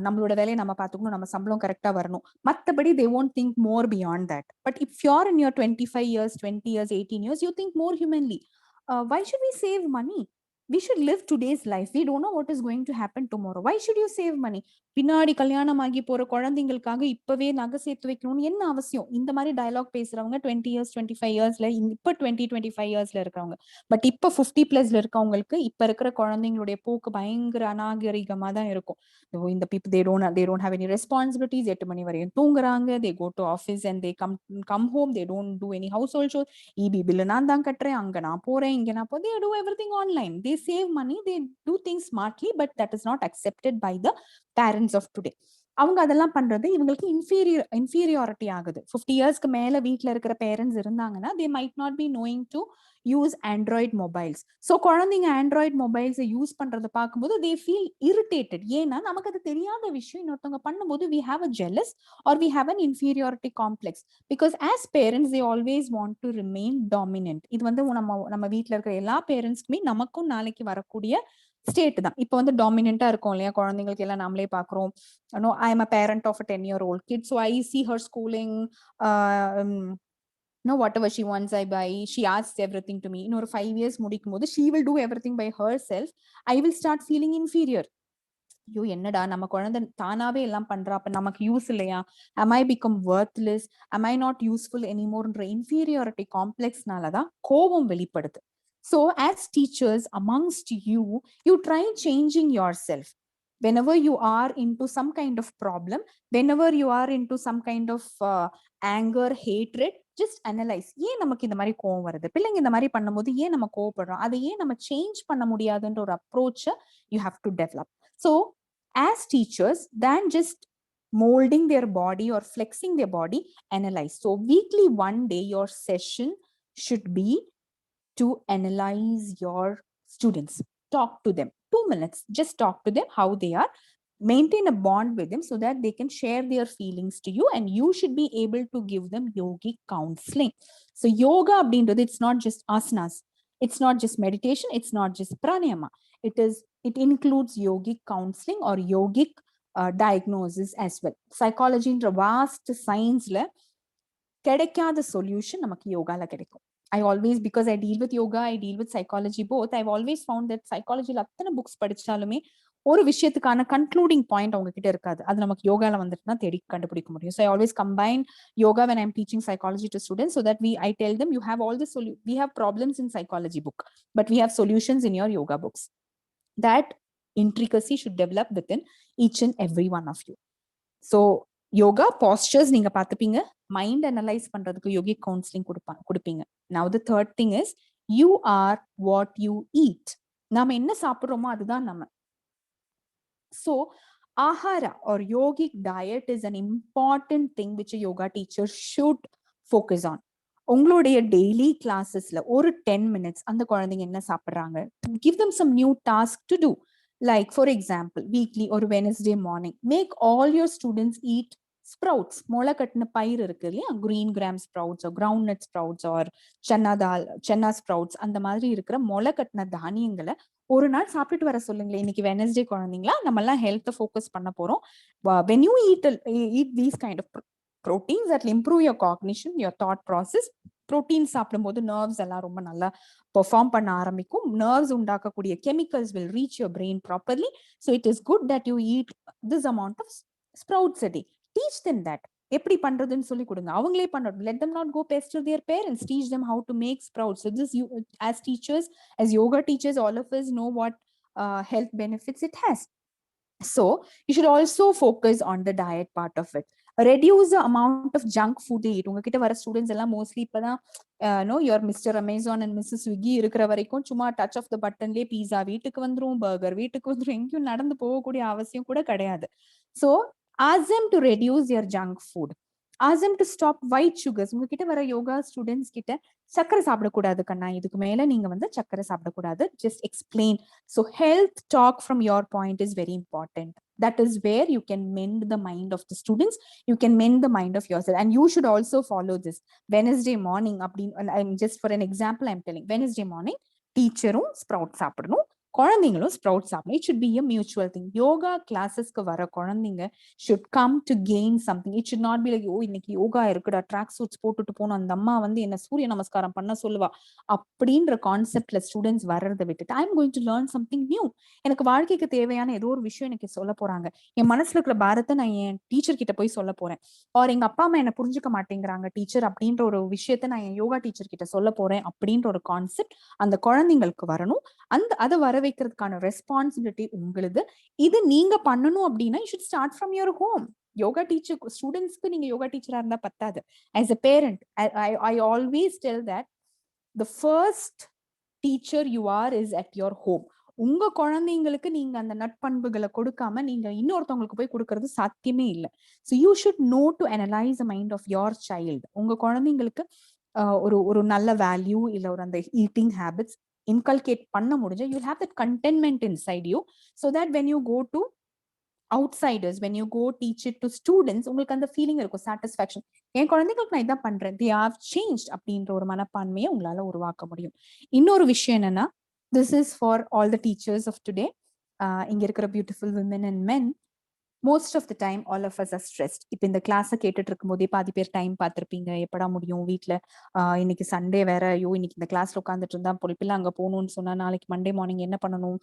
நம்மளோட வேலையை நம்ம பார்த்துக்கணும், நம்ம சம்பளம் கரெக்டா வரணும். மற்றபடி they won't think more beyond that. But if you're in your 25 years, 20 years, 18 years, you think more humanly. Why should we save money? We should live today's life. We don't know what is going to happen tomorrow. Why should you save money? பின்னாடி கல்யாணம் ஆகி போற குழந்தைங்களுக்காக இப்பவே நகை சேர்த்து வைக்கணும்னு என்ன அவசியம்? இந்த மாதிரி டயலாக் பேசுறவங்க 20 இயர்ஸ் 25 இயர்ஸ்ல, இப்ப 20-25 இயர்ஸ்ல இருக்கிறவங்க. பட் இப்ப 50 பிளஸ்ல இருக்கவங்களுக்கு இப்ப இருக்கிற குழந்தைங்களுடைய போக்கு பயங்கர அநாகரிகமா தான் இருக்கும். இந்த people they don't have any responsibilities. 8 மணி வரையும் தூங்குறாங்க. they go to office and they come home. they don't do any household chores. EB bill நான் தான் கட்டுறேன், அங்க நான் போறேன், இங்க நான் போறேன். they do everything online. they save money, they do things smartly, but that is not accepted by the parents of today. அவங்க அதெல்லாம் பண்றது இவங்களுக்கு இன்ஃபீரியாரிட்டி ஆகுது. 50 இயர்ஸ்க்கு மேல வீட்டுல இருக்கிற பேரண்ட்ஸ் இருந்தாங்கன்னா they might not be knowing to use Android mobiles. So குழந்தைங்க ஆண்ட்ராய்ட் மொபைல்ஸை யூஸ் பண்றதை பார்க்கும்போது they feel irritated. ஏன்னா நமக்கு அது தெரியாத விஷயம் இன்னொருத்தவங்க பண்ணும்போது we have a jealous or we have an inferiority complex, because as parents they always want to remain dominant. இது வந்து நம்ம வீட்டுல இருக்கிற எல்லா பேரண்ட்ஸ்க்குமே நமக்கும் நாளைக்கு வரக்கூடிய ஸ்டேட் தான். இப்போ வந்து டாமினண்டா இருக்கும் இல்லையா, குழந்தைங்களுக்கு எல்லாம் நாமளே பாக்குறோம். I am a parent of a 10-year-old kid, so I see her schooling. Whatever she wants I buy. She asks everything to me. ஒரு 5 years முடிக்கும் போது she will do everything by herself. I will start feeling inferior. ஐயோ என்னடா நம்ம குழந்தை தானாவே எல்லாம் பண்றா, அப்ப நமக்கு யூஸ் இல்லையா? am I become worthless? am I not useful anymore? என்ற inferiority complex-னாலதான் கோபம் வெளிப்படுது. So as teachers amongst you, you try changing yourself. Whenever you are into some kind of problem, whenever you are into some kind of anger, hatred, just analyze. ஏன் நமக்கு இந்த மாதிரி கோவம் வருது? பிள்ளைங்க இந்த மாதிரி பண்ணும்போது ஏன் நம்ம கோவப்படுறோம்? அதை ஏன் நம்ம சேஞ்ச் பண்ண முடியாதுன்ற ஒரு அப்ரோச்ச you have to develop. So as teachers, than just molding their body or flexing their body, analyze. So weekly, one day your session should be to analyze your students. talk to them. 2 minutes, just talk to them how they are. Maintain a bond with them so that they can share their feelings to you, and you should be able to give them yogic counseling. So yoga abindrathu, it's not just asanas, it's not just meditation, it's not just pranayama. It includes yogic counseling or yogic diagnosis as well. Psychology in vast science la கிடைக்காத solution நமக்கு யோகால கிடைக்கும். I always, because I deal with yoga, I deal with psychology both, I've always found that psychology அத்தனை books படிச்சாலுமே ஒரு விஷயத்துக்கான concluding point அவங்க கிட்ட இருக்காது. அது நமக்கு யோகால வந்துட்டுனா தேடி கண்டுபிடிக்க முடியும். So I always combine yoga when I'm teaching psychology to students, so that I tell them, you have all the we have problems in psychology book, but we have solutions in your yoga books. That intricacy should develop within each and every one of you. So yoga postures நீங்க பார்த்துப்பீங்க, mind analyse பண்றதுக்கு yogic counselling கொடுப்பீங்க. Now the third thing is, you are what you eat. நாம என்ன சாப்பிடுறோமோ அதுதான் நம்ம. So ahara or yogic diet is an important thing which a yoga teacher should focus on. உங்களுடைய daily கிளாஸஸ்ல ஒரு 10 minutes அந்த குழந்தைங்க என்ன சாப்பிடுறாங்க, give them some new task to do. Like for example, weekly or Wednesday morning, make all your students eat sprouts. மொளை கட்டின பயிர் இருக்கு இல்லையா, green gram sprouts or groundnut sprouts or chana sprouts, அந்த மாதிரி இருக்கிற மொளை கட்டின தானியங்களை ஒரு நாள் சாப்பிட்டு வர சொல்லுங்களேன். இன்னைக்கு வெனஸ்டே குழந்தைங்களா, நம்ம எல்லாம் ஹெல்த்தை ஃபோக்கஸ் பண்ண போறோம். when you eat these kind of proteins that will improve your cognition, your thought process. protein சாப்பிடும்போது nerves எல்லாம் ரொம்ப நல்லா perform பண்ண ஆரம்பிக்கும். nerves உண்டாக்கக்கூடிய chemicals will reach your brain properly. So it is good that you eat this amount of sprouts a day. Teach them that. எப்படி பண்றதுன்னு சொல்லி கொடுங்க, அவங்களே பண்ணட்டும். let them not go pester their parents. Teach them how to make sprouts. So this, you as teachers, as yoga teachers, all of us know what health benefits it has. So you should also focus on the diet part of it. Reduce the amount of junk food they eat. உங்ககிட்ட வர students எல்லாம் mostly இப்பதான் your mister Amazon and missus Swiggy இருக்கிற வரைக்கும் சும்மா touch of the பட்டன்லேயே பீஸா வீட்டுக்கு வந்துரும், burger வீட்டுக்கு வந்துரும், எங்கேயும் நடந்து போகக்கூடிய அவசியம் கூட கிடையாது. So ask them to reduce their junk food. Ask them to stop white sugars. உங்ககிட்ட வர யோகா ஸ்டூடெண்ட்ஸ் கிட்ட சக்கரை சாப்பிடக்கூடாது கண்ணா, இதுக்கு மேல நீங்க வந்து சக்கரை சாப்பிடக்கூடாது, just explain. So health talk from your point is very important. That is where you can mend the mind of the students, you can mend the mind of yourself. And you should also follow this. Wednesday morning, I'm just for an example I'm telling, Wednesday morning டீச்சரும் sprout சாப்பிடணும், குழந்தைங்களும் sprout சாப்பிடணும். It should be a mutual thing. Yoga கிளாஸஸ்க்கு வர குழந்தைங்க should come to gain something. It should not be like, ஓ இன்னைக்கு யோகா இருக்குடா, track shoots போட்டுட்டு போனோம், அந்த அம்மா வந்து என்ன சூரிய நமஸ்காரம் பண்ண சொல்லுவா அப்படின்ற கான்செப்ட்ல ஸ்டூடெண்ட்ஸ் வர்றதை விட்டுட்டு, I am going to learn something new. எனக்கு வாழ்க்கைக்கு தேவையான ஏதோ ஒரு விஷயம் எனக்கு சொல்ல போறாங்க, என் மனசுல இருக்கிற பாரத்தை நான் என் டீச்சர் கிட்ட போய் சொல்ல போறேன். ஆர் எங்க அப்பா அம்மா என்ன புரிஞ்சுக்க மாட்டேங்கிறாங்க டீச்சர் அப்படின்ற ஒரு விஷயத்த நான் என் யோகா டீச்சர் கிட்ட சொல்ல போறேன் அப்படின்ற ஒரு கான்செப்ட் அந்த குழந்தைங்களுக்கு வரணும். அதை வர வைக்கிறதுக்கான ரெஸ்பான்சிபிலிட்டி உங்களுது. இது நீங்க பண்ணணும் அப்படின்னா you should start from your home. Yoga teacher ஸ்டூடெண்ட்ஸ்க்கு நீங்க யோகா டீச்சரா இருந்தா பத்தாது. as a parent, I always tell that the first teacher you are is at your home. உங்க குழந்தைங்களுக்கு நீங்க அந்த நட்பண்புகளை கொடுக்காம நீங்க இன்னொருத்தவங்களுக்கு போய் கொடுக்கறது சாத்தியமே இல்லை. So you should know to analyze the mind of your child. உங்க குழந்தைங்களுக்கு ஒரு நல்ல வேல்யூ இல்ல ஒரு அந்த ஈட்டிங் ஹேபிட்ஸ் inculcate பண்ண முடிஞ்சா, you have that contentment inside you, so that when you go to outsiders, when you go teach it to students, உங்களுக்கு அந்த ஃபீலிங் இருக்கும், சாட்டிஸ்ஃபேக்ஷன். என் குழந்தைங்களுக்கு நான் இதான் பண்றேன், they have changed அப்படின்ற ஒரு மனப்பான்மையை உங்களால உருவாக்க முடியும். இன்னொரு விஷயம் என்னன்னா, this is for all the teachers of today. இங்க இருக்கிற beautiful women and men, most of the time all of us are stressed. இப்போ இந்த கிளாஸை கேட்டுட்டு இருக்கும் போதே பாதி பேர் டைம் பார்த்துருப்பீங்க, எப்படா முடியும் வீட்டில், இன்னைக்கு சண்டே வேற, ஐயோ இன்னைக்கு இந்த கிளாஸ்ல உட்காந்துட்டு இருந்தா பொறுப்பில்ல அங்கே போகணும்னு சொன்னா நாளைக்கு மண்டே மார்னிங் என்ன பண்ணணும்,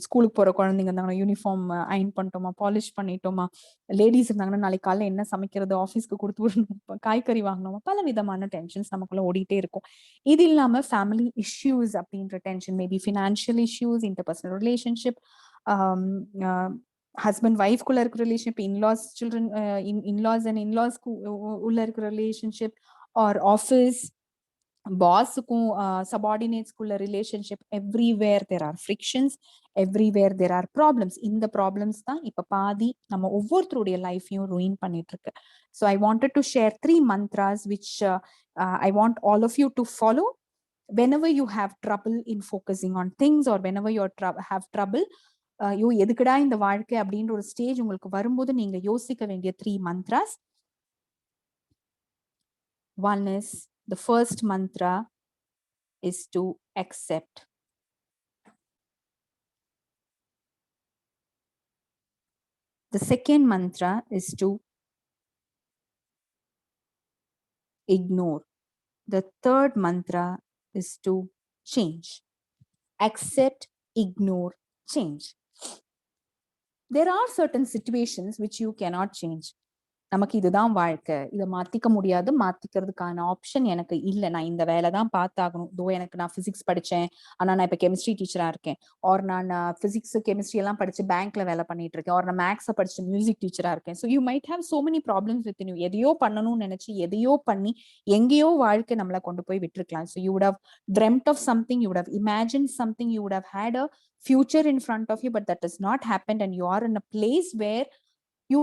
ஸ்கூலுக்கு போற குழந்தைங்க இருந்தாங்கன்னா யூனிஃபார்ம் அயன் பண்ணிட்டோமா, பாலிஷ் பண்ணிட்டோமா, லேடிஸ் இருந்தாங்கன்னா நாளைக்கு காலைல என்ன சமைக்கிறது, ஆஃபீஸ்க்கு கொடுத்து விடணும், காய்கறி வாங்கணுமா, பல விதமான டென்ஷன்ஸ் நமக்குள்ள ஓடிட்டே இருக்கும். இது இல்லாம ஃபேமிலி இஷ்யூஸ் அப்படின்ற tension, maybe financial issues, interpersonal relationship, husband wife குள்ள இருக்கிற relationship, in-laws children, in-laws and in-laws உள்ள இருக்கிற ரிலேஷன்ஷிப், ஆர் ஆஃபீஸ் பாஸுக்கும் சபார்டினேட்ஸ்குள்ள relationship, everywhere there are frictions, everywhere there are problems. இந்த ப்ராப்ளம்ஸ் தான் இப்ப பாதி நம்ம ஒவ்வொருத்தருடைய லைஃபையும் ரூயின் பண்ணிட்டு இருக்கு. So I wanted to share 3 mantras which I want all of you to follow. whenever you have trouble in focusing on things, or whenever you have trouble, ஐயோ எதுக்குடா இந்த வாழ்க்கை அப்படின்ற ஒரு ஸ்டேஜ் உங்களுக்கு வரும்போது நீங்க யோசிக்க வேண்டிய 3 mantras. One is, the first mantra is to accept. The second mantra is to ignore. The third mantra is to change. Accept, ignore, change. There are certain situations which you cannot change. நமக்கு இதுதான் வாழ்க்கை, இதை மாத்திக்க முடியாது, மாத்திக்கிறதுக்கான option எனக்கு இல்லை, நான் இந்த வேலை தான் பார்த்தாகணும். தோ எனக்கு நான் பிசிக்ஸ் படிச்சேன், ஆனா நான் இப்ப கெமிஸ்ட்ரி டீச்சரா இருக்கேன், ஆர் நான் பிசிக்ஸ் கெமிஸ்ட்ரி எல்லாம் படிச்சு பேங்க்ல வேலை பண்ணிட்டு இருக்கேன், ஆர் நான் மேக்ஸை படிச்சு மியூசிக் டீச்சரா இருக்கேன். So you might have so many problems with you. எதையோ பண்ணணும்னு நினைச்சு எதையோ பண்ணி எங்கேயோ வாழ்க்கை நம்மளை கொண்டு போய் விட்டுருக்கலாம். So you would have dreamt of something, you would have imagined something, you would have had a future in front of you, but that has not happened, and you are in a place where you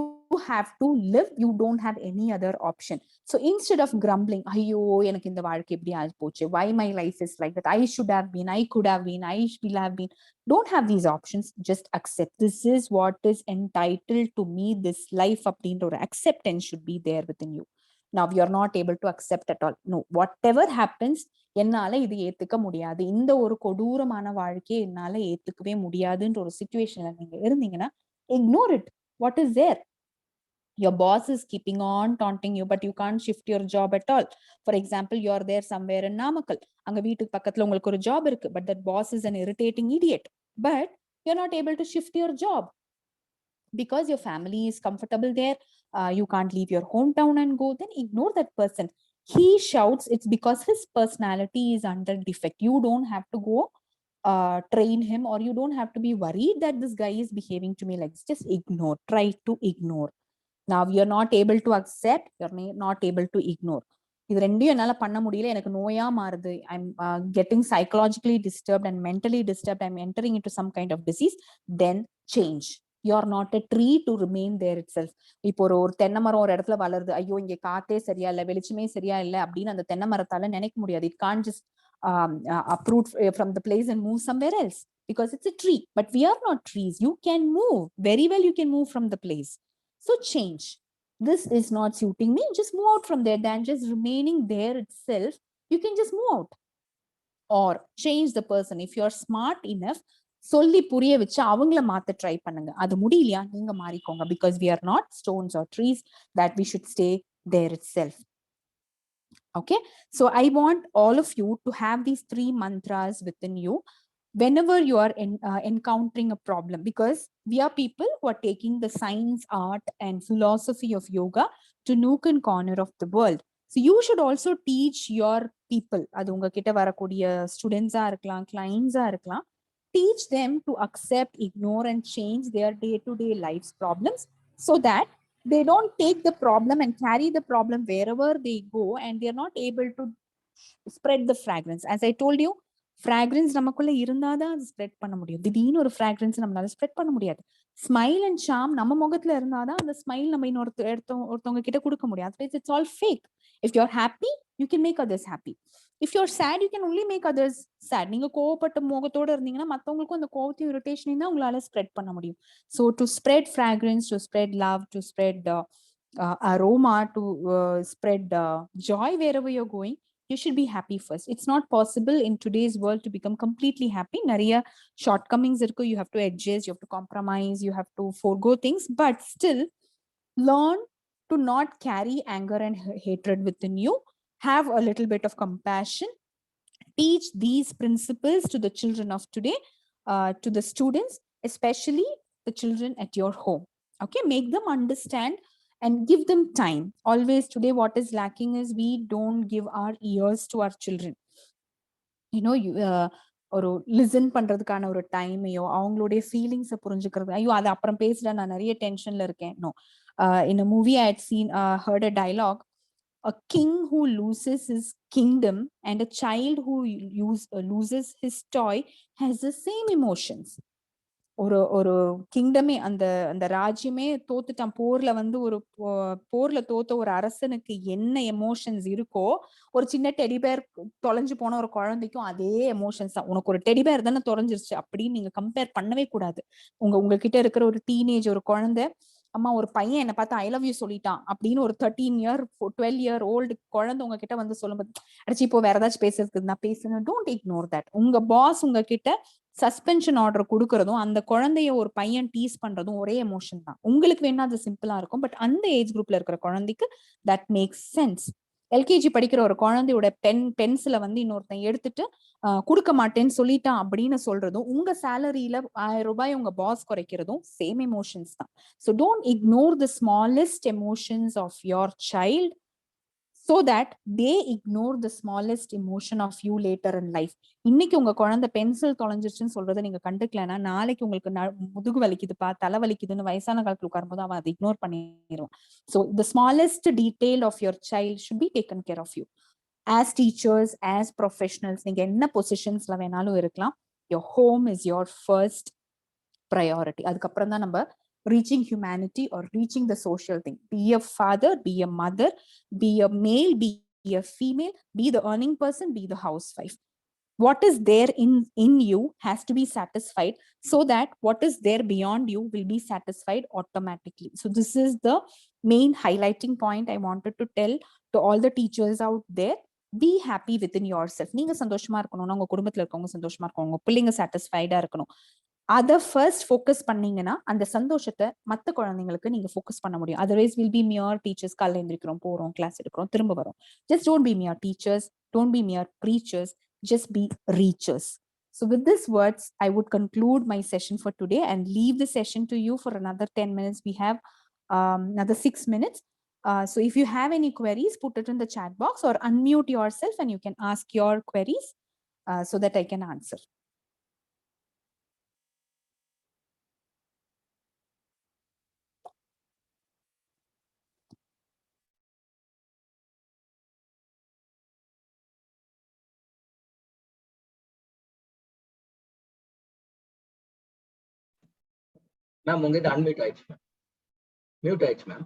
have to live, you don't have any other option. So instead of grumbling, ayyo எனக்கு இந்த வாழ்க்கை இப்படி ஆகி போச்சு, why my life is like that, I should have been, I could have been, I will have been, don't have these options. Just accept, this is what is entitled to me, this life அப்படின்ற ஒரு acceptance should be there within you. Now you are not able to accept at all. No, whatever happens, என்னால இது ஏத்துக்க முடியாது, இந்த ஒரு கொடூரமான வாழ்க்கையை என்னால ஏத்துக்கவே முடியாதுன்ற ஒரு சிச்சுவேஷன்ல நீங்க இருந்தீங்கன்னா, ignore it. What is there? Your boss is keeping on taunting you, but you can't shift your job at all. For example, you're there somewhere in Namakkal, அங்க வீட்டுக்கு பக்கத்துல உங்களுக்கு ஒரு job இருக்கு, but that boss is an irritating idiot, but you're not able to shift your job because your family is comfortable there. You can't leave your hometown and go. Then ignore that person. He shouts, it's because his personality is under defect. You don't have to go train him, or you don't have to be worried that this guy is behaving to me like this. Just ignore, try to ignore. Now you're not able to accept, you're not able to ignore. இது ரெண்டையும் என்னால பண்ண முடியல, எனக்கு நோயா மாறுது, I'm getting psychologically disturbed and mentally disturbed, I'm entering into some kind of disease. Then change. You're not a tree to remain there itself. இப்போ ஒரு தென்னை மரம் ஒரு இடத்துல வளருது, ஐயோ இங்க காத்தே சரியா இல்ல, வெளிச்சமே சரியா இல்ல அப்படின்னு அந்த தென்னை மரத்தால நினைக்க முடியாது. It can't just uproot from the place and move somewhere else because it's a tree. But we are not trees. You can move very well, you can move from the place. So change. This is not suiting me, just move out from there. Than just remaining there itself, you can just move out or change the person. If you're smart enough, சொல்லி புரிய வச்சு அவங்கள மாத்த try பண்ணுங்க. அது முடியலையா, நீங்க மாறிக்கோங்க. Because we are not stones or trees that we should stay there itself. Okay, so I want all of you to have these 3 mantras within you whenever you are encountering a problem, because we are people who are taking the science, art and philosophy of yoga to nook and corner of the world. So you should also teach your people, adu unga kitta varakodiya students ah irukkalam, clients ah irukkalam, teach them to accept, ignore and change their day to day life's problems, so that they don't take the problem and carry the problem wherever they go, and they're not able to spread the fragrance. As I told you, fragrance நமக்குள்ள இருந்தாதான் அது spread பண்ண முடியும். திடீர்னு ஒரு fragrance நம்மளால spread பண்ண முடியாது. ஸ்மைல் அண்ட் சாம் நம்ம முகத்துல இருந்தாதான் அந்த ஸ்மைல் நம்ம ஒருத்தவங்க கிட்ட கொடுக்க முடியும். Otherwise it's all fake. If you're happy, you can make others happy. If you're sad, you can only make others sad. நீங்க கோவப்பட்ட முகத்தோட இருந்தீங்கன்னா மத்தவங்களுக்கும் அந்த கோவத்தையும் இரிட்டேஷனையும் தான் உங்களால ஸ்ப்ரெட் பண்ண முடியும். So to spread fragrance, to spread love, to spread aroma, to spread joy wherever you're going, you should be happy first. It's not possible in today's world to become completely happy. Nariya shortcomings irukku, you have to adjust, you have to compromise, you have to forego things, but still learn to not carry anger and hatred within you. Have a little bit of compassion. Teach these principles to the children of today, to the students, especially the children at your home. Okay, make them understand and give them time. Always today what is lacking is we don't give our ears to our children. You know, ஒரு listen பண்றதுக்கான ஒரு டைமையோ அவங்களுடைய ஃபீலிங்ஸை புரிஞ்சுக்கிறது, ஐயோ அது அப்புறம் பேசுறேன் நான் நிறைய டென்ஷன்ல இருக்கேன். No, in a movie I had seen, heard a dialogue, a king who loses his kingdom and a child who loses his toy has the same emotions. ஒரு கிங்டமே, அந்த அந்த ராஜ்யமே தோத்துட்டான் போர்ல, வந்து ஒரு போர்ல தோத்த ஒரு அரசனுக்கு என்ன எமோஷன்ஸ் இருக்கோ, ஒரு சின்ன டெடிபேர் தொலைஞ்சு போன ஒரு குழந்தைக்கும் அதே எமோஷன்ஸ் தான். உனக்கு ஒரு டெடிபேர் தானே தொலைஞ்சிருச்சு அப்படின்னு நீங்க கம்பேர் பண்ணவே கூடாது. உங்ககிட்ட இருக்கிற ஒரு டீனேஜ் ஒரு குழந்தை, அம்மா ஒரு பையன் என்ன பார்த்து ஐ லவ் யூ சொல்லிட்டான் அப்படின்னு ஒரு 12 year old குழந்தை உங்ககிட்ட வந்து சொல்லும்போது, அடிச்சு இப்போ வேற ஏதாச்சும் பேசுறதுக்கு நான் பேசுறேன், டோன்ட் இக்னோர் தட். உங்க பாஸ் உங்ககிட்ட சஸ்பென்ஷன் ஆர்டர் கொடுக்கறதும், அந்த குழந்தைய ஒரு பையன் டீஸ் பண்றதும் ஒரே எமோஷன் தான். உங்களுக்கு வேணா அது சிம்பிளா இருக்கும், பட் அந்த ஏஜ் குரூப்ல இருக்கிற குழந்தைக்கு தட் மேக்ஸ் சென்ஸ். எல்கேஜி படிக்கிற ஒரு குழந்தையோட பென்சில வந்து இன்னொருத்தன் எடுத்துட்டு கொடுக்க மாட்டேன்னு சொல்லிட்டான் அப்படின்னு சொல்றதும், உங்க சேலரியில 1000 ரூபாய் உங்க பாஸ் குறைக்கிறதும் சேம் எமோஷன்ஸ் தான். So don't ignore the smallest emotions of your child so that they ignore the smallest emotion of you later in life. இன்னைக்கு உங்க குழந்தை பென்சில் தொலைஞ்சிருச்சுன்னு சொல்றதை நீங்க கண்டுக்கலன்னா, நாளைக்கு உங்களுக்கு முதுகு வலிக்குதுப்பா, தலை வலிக்குதுன்னு வயசான காலத்துல உட்காரும்போது அவன் அதை இக்னோர் பண்ணிடுவான். So the smallest detail of your child should be taken care of you. As teachers, as professionals, நீங்க என்ன பொசிஷன்ஸ்ல வேணாலும் இருக்கலாம், your home is your first priority. அதுக்கப்புறம் தான் நம்ம reaching humanity or reaching the social thing. Be a father, be a mother, be a male, be a female, be the earning person, be the housewife. What is there in you has to be satisfied, so that what is there beyond you will be satisfied automatically. So this is the main highlighting point I wanted to tell to all the teachers out there. Be happy within yourself. நீங்க சந்தோஷமா இருக்கணும், உங்க குடும்பத்துல இருக்கவங்க சந்தோஷமா இருக்கணும், உங்க பிள்ளைங்க சாட்டிஸ்ஃபைடா இருக்கணும். அதை ஃபர்ஸ்ட் ஃபோக்கஸ் பண்ணீங்கன்னா அந்த சந்தோஷத்தை மற்ற குழந்தைங்களுக்கு நீங்க ஃபோக்கஸ் பண்ண முடியும். Otherwise will be mere teachers. காலைல எந்திரிக்கிறோம், போறோம், கிளாஸ் எடுக்கிறோம், திரும்ப வரோம். Just don't be mere teachers, don't be mere preachers, just be reachers. So with these words, I would conclude my session for today and leave the session to you for another 10 minutes. We have another 6 minutes. So if you have any queries, put it in the chat box or unmute yourself and you can ask your queries so that I can answer. Ma'am உங்ககிட்ட unmute ஆயிடுச்சு ma'am, mute ஆயிடுச்சு ma'am.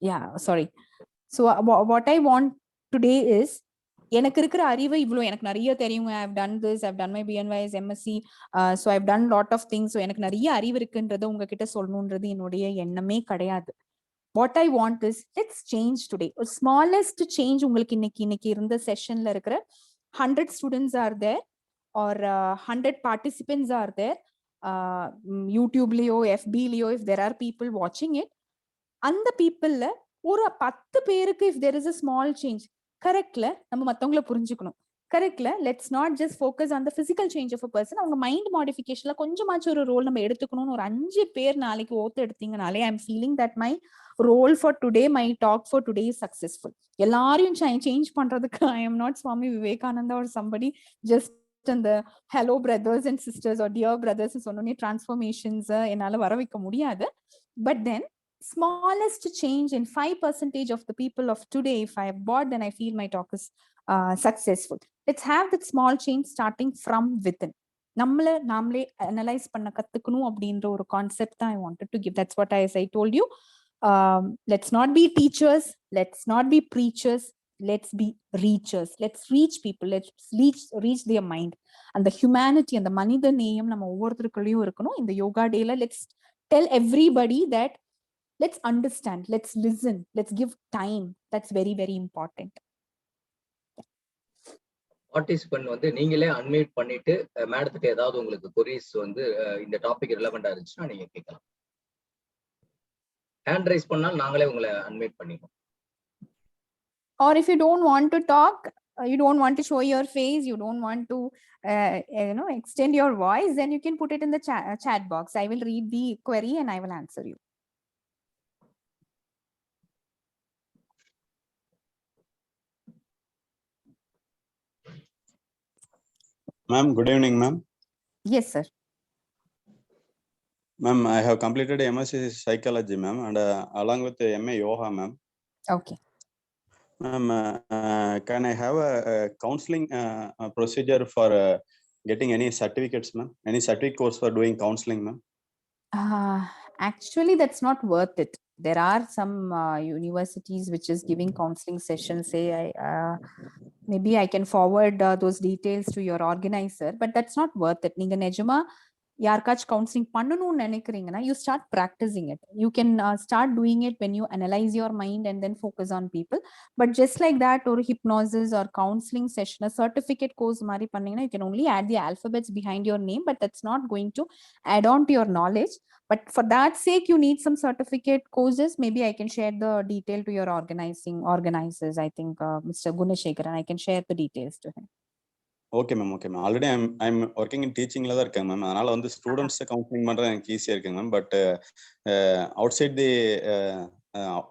Yeah, sorry. So what I want today is, எனக்கு இருக்கிற அறிவு இவ்வளோ, எனக்கு நிறைய தெரியுங்க. I've done this, I've done my BNYS, MSc, so I've done lot of things. So எனக்கு நிறைய அறிவு இருக்குன்றதை உங்ககிட்ட சொல்லணுன்றது என்னுடைய எண்ணமே கிடையாது. What I want is, let's change today. A smallest change உங்களுக்கு இன்னைக்கு இருந்த செஷன்ல இருக்கிற 100 students are there or 100 participants are there, YouTubeலயோ FBலயோ, if there are people watching it, அந்த பீப்புள்ல ஒரு 10 பேருக்கு if there is a small change, கரெக்ட்ல நம்ம மத்தவங்கள புரிஞ்சுக்கணும். கரெக்ட்ல let's not just focus on the physical change of a person. அவங்க மைண்ட் மாடிஃபிகேஷன்ல கொஞ்சமாச்சும் ஒரு ரோல் நம்ம எடுத்துக்கணும்னு ஒரு 5 பேர் நாளைக்கு ஓத்து எடுத்தீங்கனாலே, I am feeling that my role for today, my talk for today is successful. எல்லாரையும் சேஞ்ச் பண்றதுக்கு I am not Swami Vivekananda or somebody just அந்த hello brothers and sisters or dear brothers சொன்னோன்னே டிரான்ஸ்ஃபர்மேஷன்ஸ் என்னால வர வைக்க முடியாது. But then smallest change in 5% of the people of today, if I have bought, then I feel my talk is successful. Let's have that small change starting from within. நாமளே analyse பண்ண கத்துக்கணும் அப்படின்ற ஒரு concept தான் I wanted to give. That's what I told you. Let's not be teachers, let's not be preachers, let's be reachers. Let's reach people, let's reach their mind. And the humanity and the மனித நேயம் நம்ம ஒவ்வொருத்தருக்குள்ளேயும் இருக்கணும். இந்த யோகா டேல let's tell everybody that let's understand, let's listen, let's give time. That's very, very important. Participant வந்து நீங்களே unmute பண்ணிட்டு மேடத்துக்கு ஏதாவது உங்களுக்கு கொரிஸ் வந்து இந்த டாபிக் ரிலவெண்டா இருந்துச்சுன்னா நீங்க கேட்கலாம். ஹேண்ட் ரைஸ் பண்ணால் நாங்களே உங்களை அன்மியூட் பண்ணிடுவோம். Or if you don't want to talk, you don't want to show your face, you don't want to extend your voice, then you can put it in the chat box. I will read the query and I will answer you. Ma'am, good evening, ma'am. Yes, sir. Ma'am, I have completed MSc Psychology, ma'am, and along with the MA Yoga, ma'am. Okay. Ma'am, can I have a counseling procedure for getting any certificates, ma'am? Any certificate course for doing counseling, ma'am? Actually, that's not worth it. There are some universities which is giving counseling sessions. Maybe I can forward those details to your organizer, but that's not worth it. நீங்க நிஜமா யாருக்காச்சும் counselling பண்ணணும்னு நினைக்கிறீங்கன்னா you start practicing it. You can start doing it when you analyze your mind and then focus on people. But just like that, or hypnosis or counseling session, a certificate course மாதிரி பண்ணீங்கன்னா you can only add the alphabets behind your name, but that's not going to add on to your knowledge. But for that sake, you need some certificate courses. Maybe I can share the detail to your organizers. I think Mr. Gunashekaran, I can share the details to him. Okay ma'am, okay ma'am. Already I'm working in டீச்சிங்ல தான் இருக்கேன் ma'am. அதனால வந்து students counselling பண்றது எனக்கு ஈஸியா இருக்குங்க ma'am. But outside the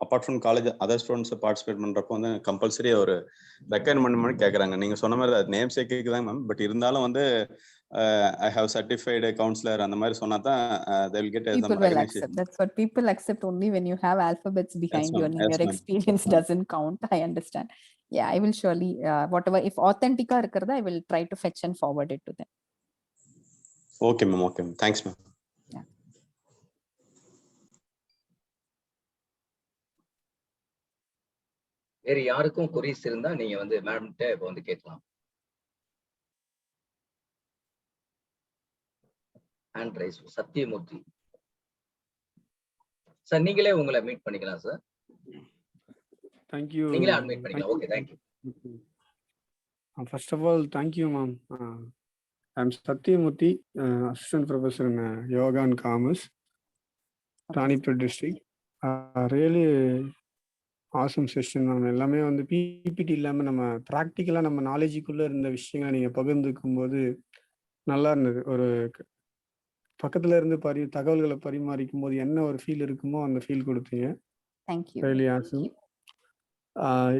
apart from college other students participate பண்றப்போ வந்து கம்பல்சரி ஒரு ரெக்கமெண்ட் பண்ணி கேட்கறாங்க. நீங்க சொன்ன மாதிரி நேம் சேக்கு தான் மேம். பட் இருந்தாலும் வந்து I have certified counselor அந்த மாதிரி சொன்னா தான் they will get People some will recognition. accept. That's what people accept only when you have alphabets behind your name. Your experience doesn't count. I understand. Yeah, I will surely whatever, if authentic irukkurada, I will try to fetch and forward it to them. Okay ma'am, okay ma'am. Thanks ma'am. Yeah. வேற யாருக்கும் queries இருந்தா நீங்க வந்து மேம்கிட்ட இப்போ வந்து கேட்கலாம். Hand rice Sathyamoorthy sir, நீங்களே உங்களை மீட் பண்ணிக்கலாம் சார். Thank you. நீங்களே அன்மியூட் பண்ணிக்கலாம். Okay, thank you. First of all, thank you, ma'am. I'm Satyamurthy, assistant professor in yoga and commerce, Ranipur district. Really awesome session, ma'am. எல்லாமே வந்து PPT இல்லாம நம்ம ப்ராக்டிக்கலா நம்ம நாலேஜுக்குள்ள இருந்த விஷயங்களை நீங்க பகிர்ந்துக்கும் போது நல்லா இருந்தது. ஒரு பக்கத்துல இருந்து தகவல்களை பரிமாறிக்கும் போது என்ன ஒரு ஃபீல் இருக்குமோ அந்த ஃபீல் கொடுத்தீங்க. Thank you. Really awesome.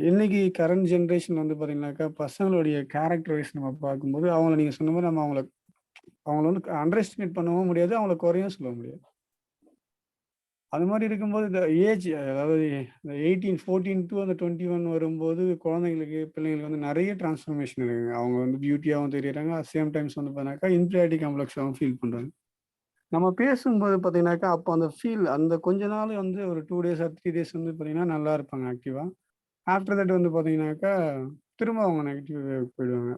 இன்னைக்கு கரண்ட் ஜென்ரேஷன் வந்து பார்த்தீங்கன்னாக்கா பசங்களுடைய கேரக்டர் வைஸ் நம்ம பார்க்கும்போது அவங்கள நீங்கள் சொன்ன மாதிரி நம்ம அவங்கள வந்து அண்டர் எஸ்டிமேட் பண்ணவும் முடியாது, அவங்கள குறையும் சொல்ல முடியாது. அது மாதிரி இருக்கும்போது இந்த ஏஜ், அதாவது இந்த 14 to அந்த 21 வரும்போது பிள்ளைங்களுக்கு வந்து நிறைய டிரான்ஸ்ஃபர்மேஷன் இருக்குங்க. அவங்க வந்து பியூட்டியாகவும் தெரியுறாங்க, சேம் டைம்ஸ் வந்து பார்த்தீங்கன்னாக்கா இன்ஃபீரியாரிட்டி காம்ப்ளெக்ஸாகவும் ஃபீல் பண்ணுறாங்க. நம்ம பேசும்போது பார்த்தீங்கன்னாக்கா அப்போ அந்த ஃபீல் அந்த கொஞ்ச நாள் வந்து ஒரு 2 days or 3 days வந்து பார்த்தீங்கன்னா நல்லா இருப்பாங்க ஆக்டிவாக. ஆஃப்டர் தட் வந்து பார்த்தீங்கன்னாக்கா திரும்ப அவங்க நெகட்டிவ் போயிடுவாங்க.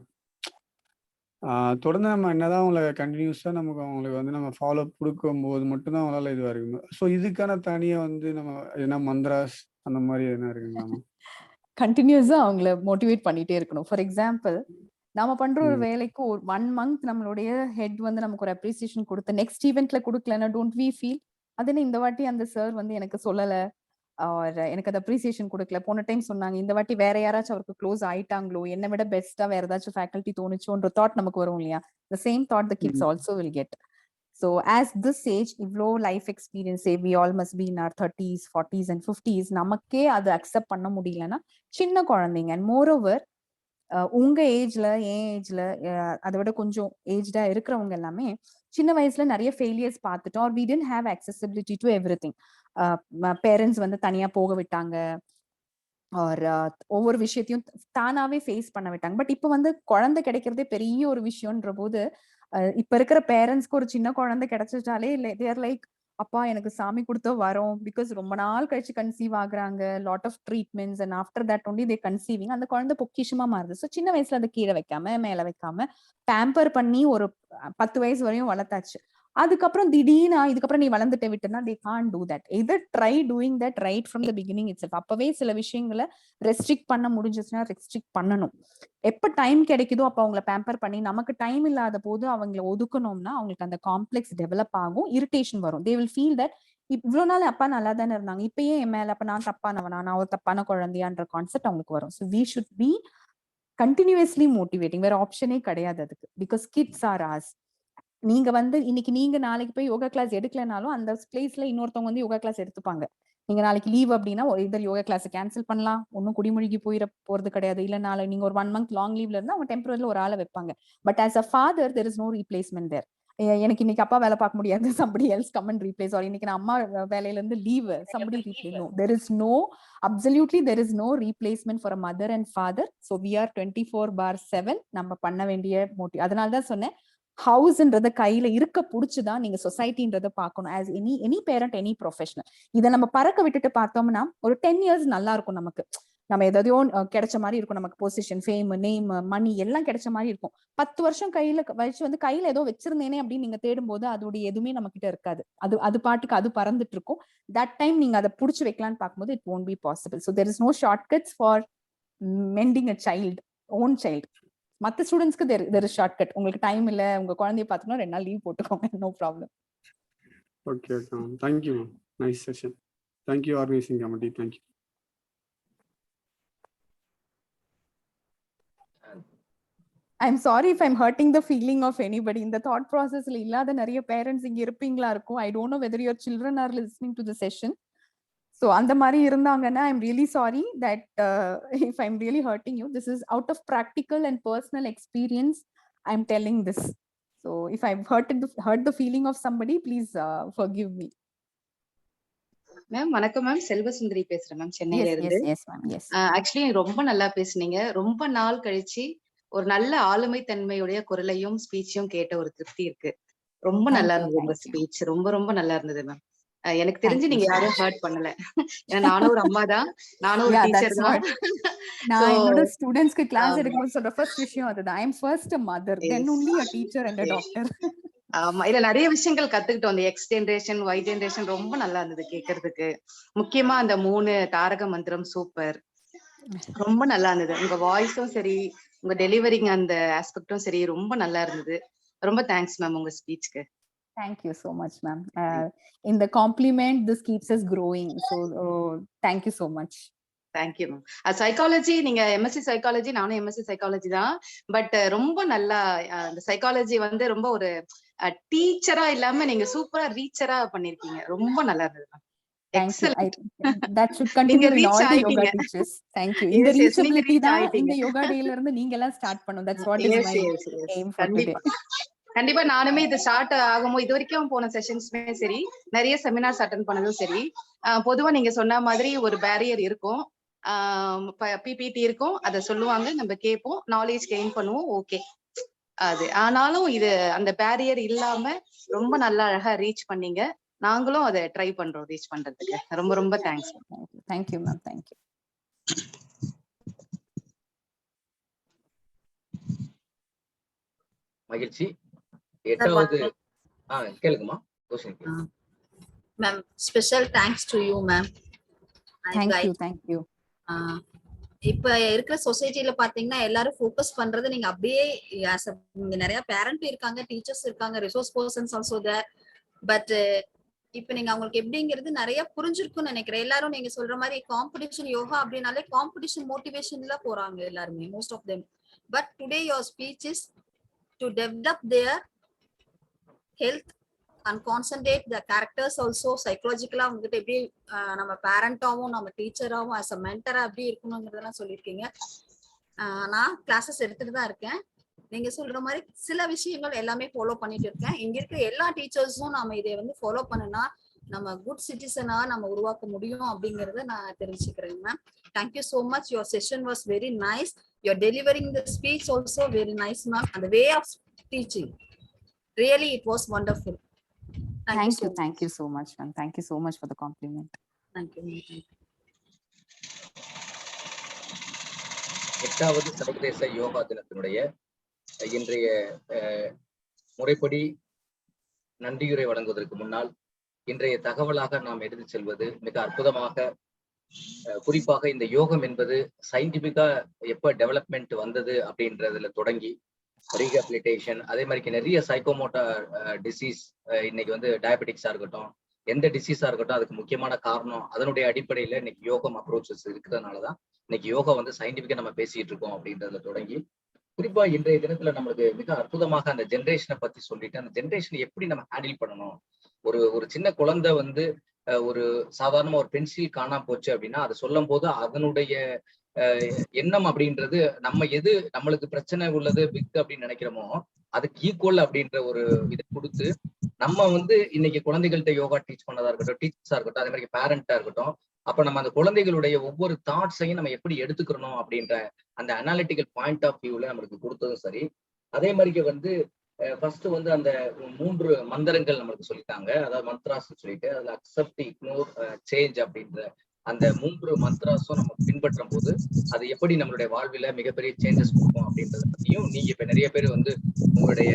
தொடர்ந்து நம்ம என்னதான் அவங்கள கண்டினியூஸாக அவங்களுக்கு வந்து நம்ம ஃபாலோ கொடுக்கும்போது மட்டும்தான் அவங்களால இதுவாக இருக்கும். ஸோ இதுக்கான தனியாக வந்து நம்ம எதனா மந்த்ராஸ் அந்த மாதிரி எதனா இருக்குங்களா? கண்டினியூஸா அவங்கள மோட்டிவேட் பண்ணிட்டே இருக்கணும். ஃபார் எக்ஸாம்பிள், நம்ம பண்ற ஒரு வேலைக்கு ஒரு 1 month நம்மளுடைய ஹெட் வந்து நமக்கு ஒரு அப்ரிசியேஷன் கொடுத்து நெக்ஸ்ட் ஈவெண்ட்ல கொடுக்கலன்னா டோன்ட் வி ஃபீல் அதுன்னு இந்த வாட்டி அந்த சார் வந்து எனக்கு சொல்லல, எனக்கு அது அப்ரிசியேஷன் கொடுக்கல, போன டைம் சொன்னாங்க, இந்த வாட்டி வேற யாராச்சும் அவருக்கு க்ளோஸ் ஆயிட்டாங்களோ, என்னை விட பெஸ்டா வேற ஏதாச்சும் ஃபேக்கல்டி தோணுச்சோன்ற தாட் நமக்கு வரும் இல்லையா? the same thought the kids also will get. So as this age, இவ்ளோ life experience, we all must be in our 30s, 40s and 50s, நமக்கே அது அக்செப்ட் பண்ண முடியலன்னா சின்ன குழந்தைங்க, அண்ட் மோரோவர் உங்க ஏஜ்ல என் ஏஜ்ல அதை விட கொஞ்சம் ஏஜ்டா இருக்கிறவங்க எல்லாமே சின்ன வயசுல நிறைய ஃபெயிலியர்ஸ் பார்த்துட்டோம். we didn't have accessibility to everything. Parents வந்து தனியா போக விட்டாங்க, ஒவ்வொரு விஷயத்தையும் தானாவே ஃபேஸ் பண்ண விட்டாங்க. பட் இப்ப வந்து குழந்தை கிடைக்கிறதே பெரிய ஒரு விஷயம்ன்ற போது இப்ப இருக்கிற பேரண்ட்ஸ்க்கு ஒரு சின்ன குழந்தை கிடைச்சிட்டாலே தேர் லைக், அப்பா எனக்கு சாமி கொடுத்த வரோம், பிகாஸ் ரொம்ப நாள் கழிச்சு கன்சீவ் ஆகுறாங்க, lot of treatments, and after that only they conceiving. அந்த குழந்தை பொக்கிஷமா மாறுது. ஸோ சின்ன வயசுல அதை கீழே வைக்காம மேல வைக்காம பேம்பர் பண்ணி ஒரு 10 வயசு வரையும் வளர்த்தாச்சு. அதுக்கப்புறம் திடீர்னு இதுக்கப்புறம் நீ வளர்ந்துட்டு விட்டுனா they can't do that. either try doing that right from the beginning itself. அப்பவே சில விஷயங்களை ரெஸ்ட்ரிக்ட் பண்ண முடிஞ்சிச்சுன்னா ரெஸ்ட்ரிக்ட் பண்ணணும். எப்ப டைம் கிடைக்குதோ அப்ப அவங்களை பேம்பர் பண்ணி, நமக்கு டைம் இல்லாத போது அவங்களை ஒதுக்கணும்னா அவங்களுக்கு அந்த காம்ப்ளெக்ஸ் டெவலப் ஆகும், இரிட்டேஷன் வரும். they will feel that இவ்வளவு நாள் அப்பா நல்லா தானே இருந்தாங்க, இப்பயே என் மேல அப்ப நான் தப்பானவனா, நான் ஒரு தப்பான குழந்தையான்ற கான்செப்ட் அவங்களுக்கு வரும். so we should be continuously motivating. வேற ஆப்ஷனே கிடையாது அதுக்கு, பிகாஸ் கிட்ஸ் ஆர் ours. நீங்க வந்து இன்னைக்கு நீங்க நாளைக்கு போய் யோகா கிளாஸ் எடுக்கலனாலும் அந்த பிளேஸ்ல இன்னொருத்தவங்க வந்து யோகா கிளாஸ் எடுத்துப்பாங்க. நீங்க நாளைக்கு லீவ் அப்படின்னா இதர் யோகா கிளாஸ் கேன்சல் பண்ணலாம், ஒன்னும் குடிமொழிக்கு போறது கிடையாது. இல்ல நாளை நீங்க ஒரு 1 month லாங் லீவ்ல இருந்தா அவங்க டெம்பரரில ஒரு ஆளை வைப்பாங்க. But as a father there is no replacement there. எனக்கு இன்னைக்கு அப்பா வேலை பார்க்க முடியாது, somebody else come and replace, or இன்னைக்கு நான் அம்மா வேலையில இருந்து leave, somebody replace. No, there is no, absolutely there is no replacement for a mother and father. So we are 24/7 நம்ம பண்ண வேண்டிய மோட்டிவ். அதனால தான் சொன்னேன், ஹவுஸ்ன்றத கையில இருக்க புடிச்சுதான் நீங்க சொசைட்டின்றத பார்க்கணும். as any parent, any professional. இதை நம்ம பறக்க விட்டுட்டு பார்த்தோம்னா ஒரு 10 years நல்லா இருக்கும் நமக்கு. நம்ம எதையோ கிடைச்ச மாதிரி இருக்கும், நமக்கு பொசிஷன், ஃபேம், நேம், மணி எல்லாம் கிடைச்ச மாதிரி இருக்கும். 10 வருஷம் கையில வச்சு கையில ஏதோ வச்சிருந்தேனே அப்படின்னு நீங்க தேடும் போது அதோடைய எதுவுமே நம்ம கிட்ட இருக்காது. அது பாட்டுக்கு அது பறந்துட்டு இருக்கும். தட் டைம் நீங்க அதை புடிச்சு வைக்கலான்னு பார்க்கும்போது it won't be possible. So there is no shortcuts for mending a child, own child. மத்த ஸ்டூடெண்ட்ஸ்க்கு there is shortcut. உங்களுக்கு டைம் இல்ல, உங்க குழந்தைய பாத்துக்கணும், 2 நாள் லீவ் போட்டுக்கோங்க, no problem. Okay, thank you, ma'am. Nice session. Thank you, organizing committee. Thank you. I'm sorry if I'm hurting the feeling of anybody. In the thought process la illada nariya parents inga irpingla irukum. I don't know whether your children are listening to the session. So andha mari irundanga, I'm really sorry that if I'm really hurting you. This is out of practical and personal experience I'm telling this. So if I've hurt the feeling of somebody, please forgive me. Ma'am வணக்கம் ma'am, Selvasundari பேசுறேன் ma'am, சென்னையில இருந்து. Actually ரொம்ப நல்லா பேசுனீங்க. ரொம்ப நாள் கழிச்சு ஒரு நல்ல ஆளுமை தன்மையுடைய குரலையும் ஸ்பீச்சையும் கேட்ட ஒரு திருப்தி இருக்கு. ரொம்ப நல்லா இருந்தது உங்க ஸ்பீச், ரொம்ப ரொம்ப நல்லா இருந்தது மேம். எனக்கு தெரிஞ்சு நீங்க யாரும் ஹர்ட் பண்ணல. ஏன்னா நானும் ஒரு அம்மா தான், நானும் ஒரு டீச்சர் தான். நான் என்னோட ஸ்டூடண்ட்ஸ்க்கு கிளாஸ் எடுக்கும்போது சொல்ற ஃபர்ஸ்ட் விஷயம் அதுதான். I am first a mother, then only a teacher and a doctor. ஆமா, இல்ல நிறைய விஷயங்கள் கத்துக்கிட்டோம். அந்த எக்ஸ் ஜெனரேஷன், ஒய் ஜெனரேஷன் ரொம்ப நல்லா இருந்தது கேட்கறதுக்கு. முக்கியமா அந்த 3 தாரக மந்திரம் சூப்பர், ரொம்ப நல்லா இருந்தது. உங்க வாய்ஸும் சரி, உங்க டெலிவரிங் அந்த ஆஸ்பெக்டும் சரி, ரொம்ப நல்லா இருந்தது. ரொம்ப தேங்க்ஸ் மேம் உங்க ஸ்பீச்க்கு. Thank you so much, ma'am. In the compliment, this keeps us growing. So thank you so much. Thank you, ma'am. Psychology, நீங்க எம்எஸ்சி சைக்காலஜி, நானும் எம்எஸ்சி சைக்காலஜி தான். பட் ரொம்ப நல்லா அந்த சைக்காலஜி வந்து ரொம்ப ஒரு டீச்சரா இல்லாம நீங்க சூப்பரா ரீச்சரா பண்ணிருக்கீங்க. ரொம்ப நல்லா இருந்தது ma'am. Thank you. That should continue in all the yoga teachers. Thank you. இந்த reachability தான் இந்த yoga dayல இருந்து நீங்க எல்லாம் ஸ்டார்ட் பண்ணனும். That's what is my aim for today. கண்டிப்பா நானுமே இது ஸ்டார்ட் ஆகும்போது இது வரைக்கும் போன செஷன்ஸ்மே சரி, நிறைய செமினார்ஸ் அட்டெண்ட் பண்ணதும் சரி, பொதுவா நீங்க சொன்ன மாதிரி ஒரு பேரியர் இருக்கும், பிபிடி இருக்கும், அதை சொல்லுவாங்க, நம்ம கேட்போம், நாலேஜ் கெயின் பண்ணுவோம், ஓகே அது. ஆனாலும் இது அந்த பேரியர் இல்லாம ரொம்ப நல்லா அழகா ரீச் பண்ணீங்க. நாங்களும் அதை ட்ரை பண்றோம் ரீச் பண்றதுக்கு. ரொம்ப ரொம்ப தேங்க்ஸ். Thank you ma'am. தேங்க்யூ. மகிழ்ச்சி. 8வது கேளுங்கம்மா. Ma'am special thanks to you ma'am. Thank you. இப்ப இருக்கிற சொசைட்டில பாத்தீங்கன்னா எல்லாரும் ஃபோக்கஸ் பண்றது நீங்க அப்படியே இங்க நிறைய பேரண்ட் இருக்காங்க, டீச்சர்ஸ் இருக்காங்க, resource persons also there. But இப்ப நீங்க அவங்களுக்கு எப்படிங்கிறது நிறைய புரிஞ்சிருக்கும்னு நினைக்கிறேன். எல்லாரும் நீங்க சொல்ற மாதிரி காம்படிஷன் யோகா அப்படின்னாலே காம்படிஷன் மோட்டிவேஷன்ல போறாங்க எல்லாருமே, most of them. But today your speech is to develop their health and concentrate the characters also psychologically. அவங்ககிட்ட எப்படி நம்ம பேரண்டாவும் நம்ம டீச்சராவும் as a mentor எப்படி இருக்கணுங்கிறதெல்லாம் சொல்லியிருக்கீங்க. நான் கிளாஸஸ் எடுத்துட்டு தான் இருக்கேன். நீங்க சொல்ற மாதிரி சில விஷயங்கள் எல்லாமே ஃபாலோ பண்ணிட்டு இருக்கேன். இங்க இருக்க எல்லா டீச்சர்ஸும் நாம இதை வந்து ஃபாலோ பண்ணுனா நம்ம குட் சிட்டிசனா நம்ம உருவாக்க முடியும் அப்படிங்கறத நான் தெரிஞ்சுக்கிறேன் ma'am. Thank you so much. Your session was very nice. Your delivering the speech also very nice ma'am. அந்த way of teaching really it was wonderful. Thank you so much, ma'am. Thank you so much for the compliment. Thank you. 8வது சர்வதேச யோகா தினத்தினுடைய இன்றைய முறைப்படி நன்றியுரை வழங்குவதற்கு முன்னால் இன்றைய தகவலாக நாம் எடுத்து செல்வது மிக அற்புதமாக, குறிப்பாக இந்த யோகம் என்பது சயின்டிபிக்கா எப்ப டெவலப்மெண்ட் வந்தது அப்படின்றதுல தொடங்கி ரீஹபிலிட்டேஷன், அதே மாதிரி நிறைய சைக்கோமோட்டார் டிசீஸ், இன்னைக்கு வந்து டயபெட்டிக்ஸா இருக்கட்டும், எந்த டிசீஸா இருக்கட்டும், அதுக்கு முக்கியமான காரணம் அதனுடைய அடிப்படையில இன்னைக்கு யோகம் அப்ரோச்சஸ் இருக்கிறதுனாலதான் இன்னைக்கு யோகா வந்து சயின்டிபிக்கா நம்ம பேசிட்டு இருக்கோம் அப்படின்றதுல தொடங்கி, குறிப்பா இன்றைய தினத்துல நம்மளுக்கு மிக அற்புதமாக அந்த ஜென்ரேஷனை பத்தி சொல்லிட்டு, அந்த ஜென்ரேஷனை எப்படி நம்ம ஹேண்டில் பண்ணணும். ஒரு சின்ன குழந்தை வந்து ஒரு சாதாரணமா ஒரு பென்சில் காணாம போச்சு அப்படின்னா அதை சொல்லும் போது அதனுடைய எண்ணம் அப்படின்றது நம்ம எது நம்மளுக்கு பிரச்சனை உள்ளது பிக் அப்படின்னு நினைக்கிறோமோ அதுக்கு ஈக்குவல் அப்படின்ற ஒரு இதை கொடுத்து நம்ம வந்து இன்னைக்கு குழந்தைகள்கிட்ட யோகா டீச் பண்ணதா இருக்கட்டும், டீச்சர்ஸா இருக்கட்டும், அதே மாதிரி பேரண்டா இருக்கட்டும், அப்ப நம்ம அந்த குழந்தைகளுடைய ஒவ்வொரு தாட்ஸையும் நம்ம எப்படி எடுத்துக்கிறோம் அப்படின்ற அந்த அனாலிட்டிக்கல் பாயிண்ட் ஆஃப் வியூல நம்மளுக்கு கொடுத்ததும் சரி. அதே மாதிரி வந்து ஃபர்ஸ்ட் வந்து அந்த 3 மந்திரங்கள் நம்மளுக்கு சொல்லிட்டாங்க. அதாவது மந்த்ராஸ் சொல்லிட்டு அதுல அக்செப்ட், இக்னோர், சேஞ்ச் அப்படின்ற அந்த 3 மந்த்ராஸும் நம்ம பின்பற்றும் போது அது எப்படி நம்மளுடைய வாழ்வில மிகப்பெரிய சேஞ்சஸ் கொடுக்கும் அப்படின்றத பத்தியும் நீங்க இப்ப நிறைய பேர் வந்து உங்களுடைய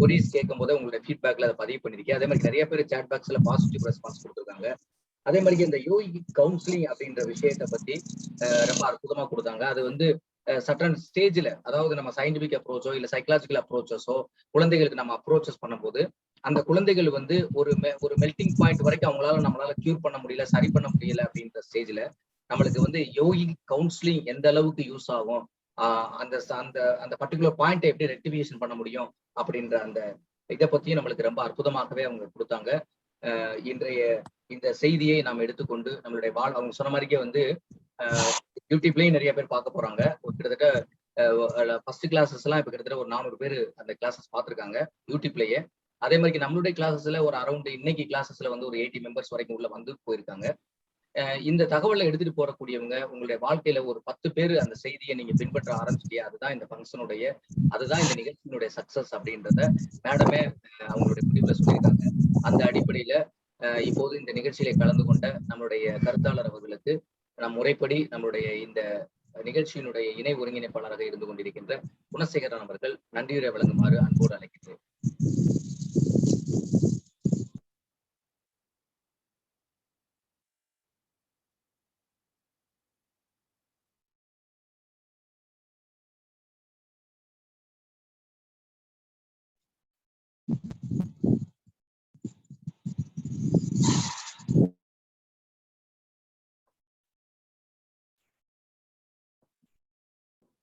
கொரீஸ் கேட்கும் போது உங்களுடைய ஃபீட்பேக்ல அதை பதிவு பண்ணிருக்கீங்க. அதே மாதிரி நிறைய பேர் சாட் பாக்ஸ்ல பாசிட்டிவ் ரெஸ்பான்ஸ் கொடுத்துருக்காங்க. அதே மாதிரி இந்த யோகி கவுன்சிலிங் அப்படின்ற விஷயத்தை பத்தி ரொம்ப அற்புதமா கொடுத்தாங்க. அது வந்து சர்டன் ஸ்டேஜ்ல, அதாவது நம்ம சயின்டிபிக் அப்ரோச்சோ இல்ல சைக்கலாஜிக்கல் அப்ரோச்சஸோ குழந்தைகளுக்கு நம்ம அப்ரோச்சஸ் பண்ணும்போது அந்த குழந்தைகள் வந்து ஒரு மெல்டிங் பாயிண்ட் வரைக்கும் நம்மளால கியூர் பண்ண முடியல, சரி பண்ண முடியல அப்படின்ற ஸ்டேஜ்ல நம்மளுக்கு வந்து யோகி கவுன்சிலிங் எந்த அளவுக்கு யூஸ் ஆகும், அந்த அந்த அந்த பர்டிகுலர் பாயிண்ட்டை எப்படி ரெக்டிஃபிகேஷன் பண்ண முடியும் அப்படின்ற அந்த இதை பத்தியும் நம்மளுக்கு ரொம்ப அற்புதமாகவே அவங்க கொடுத்தாங்க. இன்றைய இந்த செய்தியை நாம் எடுத்துக்கொண்டு நம்மளுடைய அவங்க சொன்ன மாதிரிக்கே வந்து யூடியூப்லயும் நிறைய பேர் பார்க்க போறாங்க. கிட்டத்தட்ட ஃபர்ஸ்ட் கிளாஸஸ் எல்லாம் இப்ப கிட்டத்தட்ட ஒரு 400 பேர் அந்த கிளாஸஸ் பார்த்துருக்காங்க யூடியூப்லயே. அதே மாதிரி நம்மளுடைய கிளாஸஸ்ல ஒரு அரௌண்ட் இன்னைக்கு கிளாஸஸ்ல வந்து ஒரு 80 மெம்பர்ஸ் வரைக்கும் உள்ள வந்து போயிருக்காங்க. இந்த தகவலை எடுத்துட்டு போறக்கூடியவங்க உங்களுடைய வாழ்க்கையில ஒரு 10 பேர் அந்த செய்தியை நீங்க பின்பற்ற ஆரம்பிச்சிட்டே அதுதான் இந்த ஃபங்க்ஷனுடைய, அதுதான் இந்த நிகழ்ச்சியினுடைய சக்சஸ் அப்படின்றத மேடமே அவங்களுடைய முடிவுல சொல்லியிருக்காங்க. அந்த அடிப்படையில இப்போது இந்த நிகழ்ச்சியில கலந்து கொண்ட நம்மளுடைய கருத்தாளர் அவர்களுக்கு நம் முறைப்படி நம்மளுடைய இந்த நிகழ்ச்சியினுடைய இணை ஒருங்கிணைப்பாளராக இருந்து கொண்டிருக்கின்ற குணசேகரன் அவர்கள் நன்றியுரை வழங்குமாறு அன்போடு அழைக்கின்றேன்.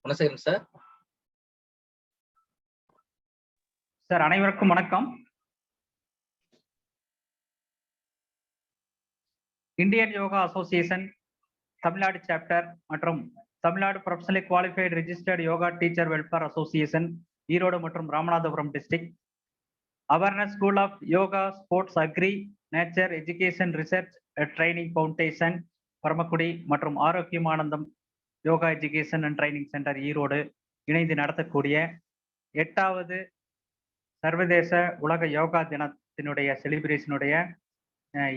குணசேகரன் சார். சார் அனைவருக்கும் வணக்கம். Indian yoga association Tamil Nadu chapter மற்றும் Tamil Nadu professionally qualified registered yoga teacher welfare association Erode மற்றும் Ramanathapuram district, awareness school of yoga sports agri nature education research training foundation Paramakudi மற்றும் Arokkiyamanandham yoga education and training centre Erode இணைந்து நடத்தக்கூடிய 8வது சர்வதேச உலக யோகா தினத்தினுடைய செலிப்ரேஷனுடைய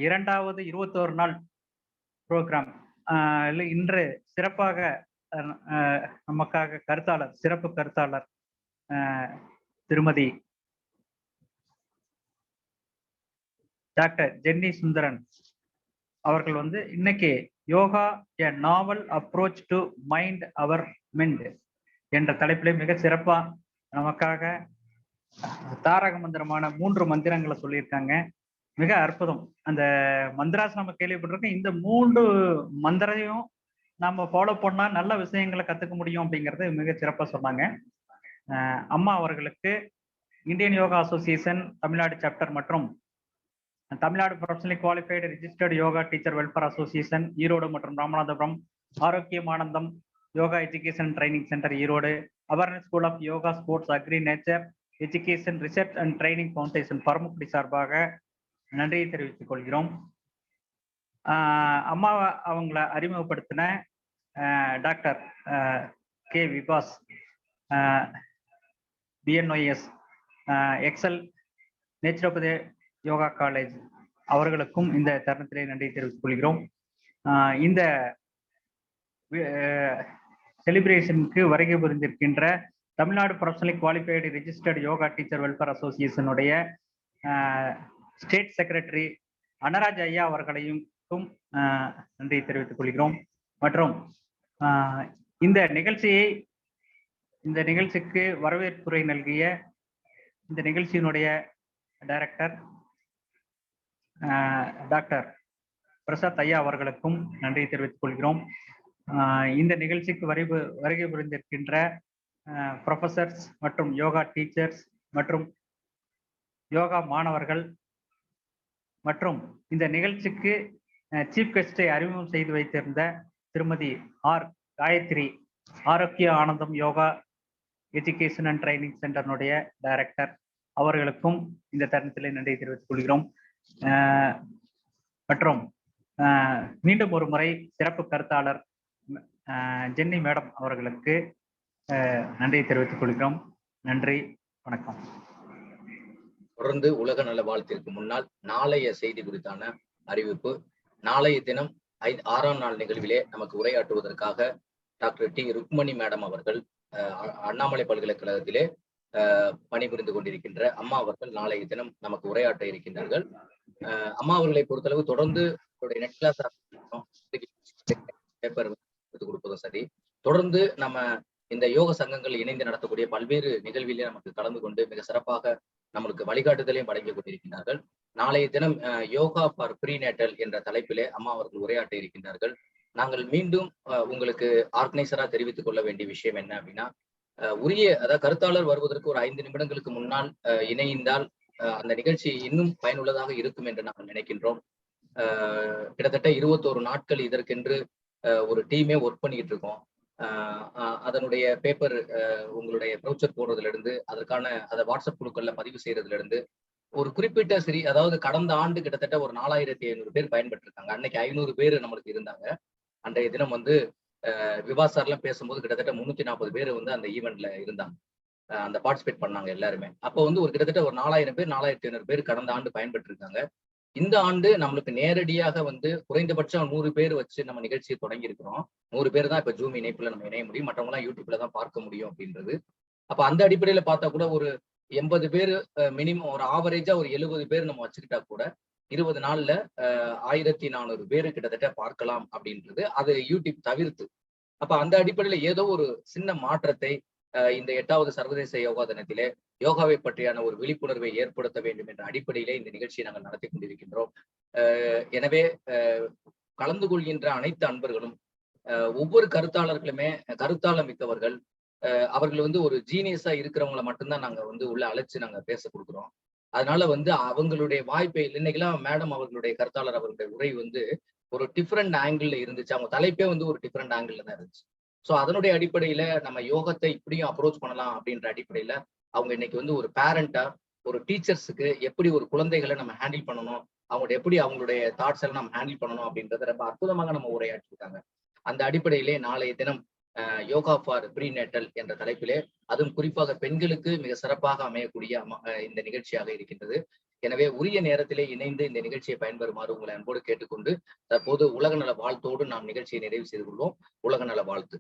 2வது 21 நாள் ப்ரோக்ராம் இன்று சிறப்பாக நமக்காக சிறப்பு கருத்தாளர் திருமதி டாக்டர் ஜென்னி சுந்தரன் அவர்கள் வந்து இன்னைக்கு யோகா எ நாவல் அப்ரோச் டு மைண்ட் அவர் மெண்ட் என்ற தலைப்பிலே மிக சிறப்பா நமக்காக தாரக மந்திரமான 3 மந்திரங்களை சொல்லியிருக்காங்க. மிக அற்புதம். அந்த மந்திராஸ் நம்ம கேள்விப்பட்டிருக்கோம். இந்த 3 மந்திரையும் நம்ம ஃபாலோ பண்ணா நல்ல விஷயங்களை கத்துக்க முடியும் அப்படிங்கிறது மிக சிறப்பா சொன்னாங்க. அம்மா அவர்களுக்கு Indian yoga association Tamil Nadu chapter மற்றும் Tamil Nadu professionally qualified registered yoga teacher welfare association Erode மற்றும் Ramanathapuram, Arokkiyamanandham yoga education training centre Erode, awareness school of yoga sports agri nature education research and training foundation Paramakudi சார்பாக நன்றியை தெரிவித்துக் கொள்கிறோம். அம்மா அவங்கள அறிமுகப்படுத்தின doctor K Vibas BNYS Excel naturopathy yoga college அவர்களுக்கும் இந்த தருணத்திலே நன்றி தெரிவித்துக் கொள்கிறோம். இந்த செலிப்ரேஷனுக்கு வருகை புரிந்திருக்கின்ற Tamil Nadu professionally qualified registered yoga teacher welfare அசோசியேஷனுடைய state secretary அனராஜ் ஐயா அவர்களையும் நன்றி தெரிவித்துக் கொள்கிறோம். மற்றும் இந்த நிகழ்ச்சிக்கு வரவேற்புரை நல்கிய இந்த நிகழ்ச்சியினுடைய டைரக்டர் டாக்டர் பிரசாத் ஐயா அவர்களுக்கும் நன்றி தெரிவித்துக் கொள்கிறோம். இந்த நிகழ்ச்சிக்கு வருகை புரிந்திருக்கின்ற ப்ரொஃபசர்ஸ் மற்றும் யோகா டீச்சர்ஸ் மற்றும் யோகா மாணவர்கள் மற்றும் இந்த நிகழ்ச்சிக்கு சீஃப் கெஸ்டை அறிமுகம் செய்து வைத்திருந்த திருமதி R Gayathri Arokkiya Anandham yoga education and training சென்டர்னுடைய டைரக்டர் அவர்களுக்கும் இந்த தருணத்திலே நன்றி தெரிவித்துக் கொள்கிறோம். மற்றும் மீண்டும் ஒரு முறை சிறப்பு கருத்தாளர் ஜென்னி மேடம் அவர்களுக்கு நன்றி தெரிவித்துக் கொள்கிறோம். நன்றி, வணக்கம். தொடர்ந்து உலக நல வாழ்த்திற்கு முன்னால் நாளைய செய்தி குறித்தான அறிவிப்பு. நாளைய தினம் 6ஆம் நாள் நிகழ்விலே நமக்கு உரையாற்றுவதற்காக டாக்டர் டி ருக்மணி மேடம் அவர்கள் அண்ணாமலை பல்கலைக்கழகத்திலே பணிபுரிந்து கொண்டிருக்கின்ற அம்மா அவர்கள் நாளைய தினம் நமக்கு உரையாற்ற இருக்கின்றார்கள். அம்மா அவர்களை பொறுத்தளவு தொடர்ந்து நெட் கிளாஸ் பேப்பர் எடுத்து கொடுப்பதும் சரி, தொடர்ந்து நம்ம இந்த யோக சங்கங்கள் இணைந்து நடத்தக்கூடிய பல்வேறு நிகழ்விலே நமக்கு கலந்து கொண்டு மிக சிறப்பாக நம்மளுக்கு வழிகாட்டுதலையும் வழங்கி கொண்டிருக்கின்றார்கள். நாளைய தினம் யோகா ஃபார் ப்ரீநேட்டல் என்ற தலைப்பிலே அம்மா அவர்கள் உரையாற்ற இருக்கின்றார்கள். நாங்கள் மீண்டும் உங்களுக்கு ஆர்கனைசரா தெரிவித்துக் கொள்ள வேண்டிய விஷயம் என்ன அப்படின்னா, உரிய அதாவது கருத்தாளர் வருவதற்கு ஒரு 5 நிமிடங்களுக்கு முன்னால் இணைந்தால் அந்த நிகழ்ச்சி இன்னும் பயனுள்ளதாக இருக்கும் என்று நாங்கள் நினைக்கின்றோம். கிட்டத்தட்ட 21 நாட்கள் இதற்கென்று ஒரு டீமே ஒர்க் பண்ணிக்கிட்டு இருக்கோம். அதனுடைய பேப்பர் உங்களுடைய ப்ரௌச்சர் போடுறதுல இருந்து அதற்கான அதை வாட்ஸ்அப் குழுக்கள்ல பதிவு செய்யறதுல இருந்து ஒரு குறிப்பிட்ட அதாவது கடந்த ஆண்டு கிட்டத்தட்ட ஒரு 4500 பேர் பயன்பெற்று இருக்காங்க. அன்னைக்கு 500 பேர் நம்மளுக்கு இருந்தாங்க. அன்றைய தினம் வந்து விவாசாரெல்லாம் பேசும்போது கிட்டத்தட்ட 340 பேர் வந்து அந்த ஈவெண்ட்ல இருந்தாங்க, அந்த பார்ட்டிசிபேட் பண்ணாங்க எல்லாருமே. அப்போ வந்து ஒரு கிட்டத்தட்ட ஒரு 4000 பேர் 4500 பேர் கடந்த ஆண்டு பயன்பெற்று இருக்காங்க. இந்த ஆண்டு நம்மளுக்கு நேரடியாக வந்து குறைந்தபட்சம் 100 பேர் வச்சு நம்ம நிகழ்ச்சியை தொடங்கி இருக்கிறோம். 100 பேர் தான் இப்ப ஜூம் இணைப்புல நம்ம இணைய முடியும், மற்றவங்க எல்லாம் யூடியூப்ல தான் பார்க்க முடியும் அப்படின்றது. அப்ப அந்த அடிப்படையில பார்த்தா கூட ஒரு 80 பேர் மினிமம், ஒரு ஆவரேஜா ஒரு 70 பேர் நம்ம வச்சுக்கிட்டா கூட 20 நாள்ல 1400 பேரு கிட்டத்தட்ட பார்க்கலாம் அப்படின்றது, அது யூடியூப் தவிர்த்து. அப்ப அந்த அடிப்படையில ஏதோ ஒரு சின்ன மாற்றத்தை இந்த 8வது சர்வதேச யோகா தினத்திலே யோகாவை பற்றியான ஒரு விழிப்புணர்வை ஏற்படுத்த வேண்டும் என்ற அடிப்படையிலே இந்த நிகழ்ச்சியை நாங்கள் நடத்தி கொண்டிருக்கின்றோம். எனவே கலந்து கொள்கின்ற அனைத்து அன்பர்களும் ஒவ்வொரு கருத்தாளர்களுமே கருத்தாளம் மிக்கவர்கள். அவர்கள் வந்து ஒரு ஜீனியஸா இருக்கிறவங்களை மட்டும்தான் நாங்க வந்து உள்ள அழைச்சு நாங்க பேச கொடுக்குறோம். அதனால வந்து அவங்களுடைய வாய்ப்பை இன்னைக்கெல்லாம் மேடம் அவர்களுடைய கருத்தாளர் அவர்களுடைய உரை வந்து ஒரு டிஃப்ரெண்ட் ஆங்கிள் இருந்துச்சு. அவங்க தலைப்பே வந்து ஒரு டிஃப்ரெண்ட் ஆங்கிள் தான் இருந்துச்சு. ஸோ அதனுடைய அடிப்படையில நம்ம யோகத்தை இப்படியும் அப்ரோச் பண்ணலாம் அப்படின்ற அடிப்படையில அவங்க இன்னைக்கு வந்து ஒரு பேரண்டா, ஒரு டீச்சர்ஸுக்கு எப்படி ஒரு குழந்தைகளை நம்ம ஹேண்டில் பண்ணணும், அவங்களோட எப்படி அவங்களுடைய தாட்ஸ் எல்லாம் நம்ம ஹேண்டில் பண்ணணும் அப்படின்றத ரொம்ப அற்புதமாக நம்ம உரையாற்றிருக்காங்க. அந்த அடிப்படையிலே நாளைய தினம் யோகா ஃபார் ப்ரீநேட்டல் என்ற தலைப்பிலே, அதுவும் குறிப்பாக பெண்களுக்கு மிக சிறப்பாக அமையக்கூடிய இந்த நிகழ்ச்சியாக இருக்கின்றது. எனவே உரிய நேரத்திலே இணைந்து இந்த நிகழ்ச்சியை பயன்பெறுமாறு உங்களை அன்போடு கேட்டுக்கொண்டு தற்போது உலக நல வாழ்த்தோடு நாம் நிகழ்ச்சியை நிறைவு செய்து கொள்வோம். உலக நல வாழ்த்து.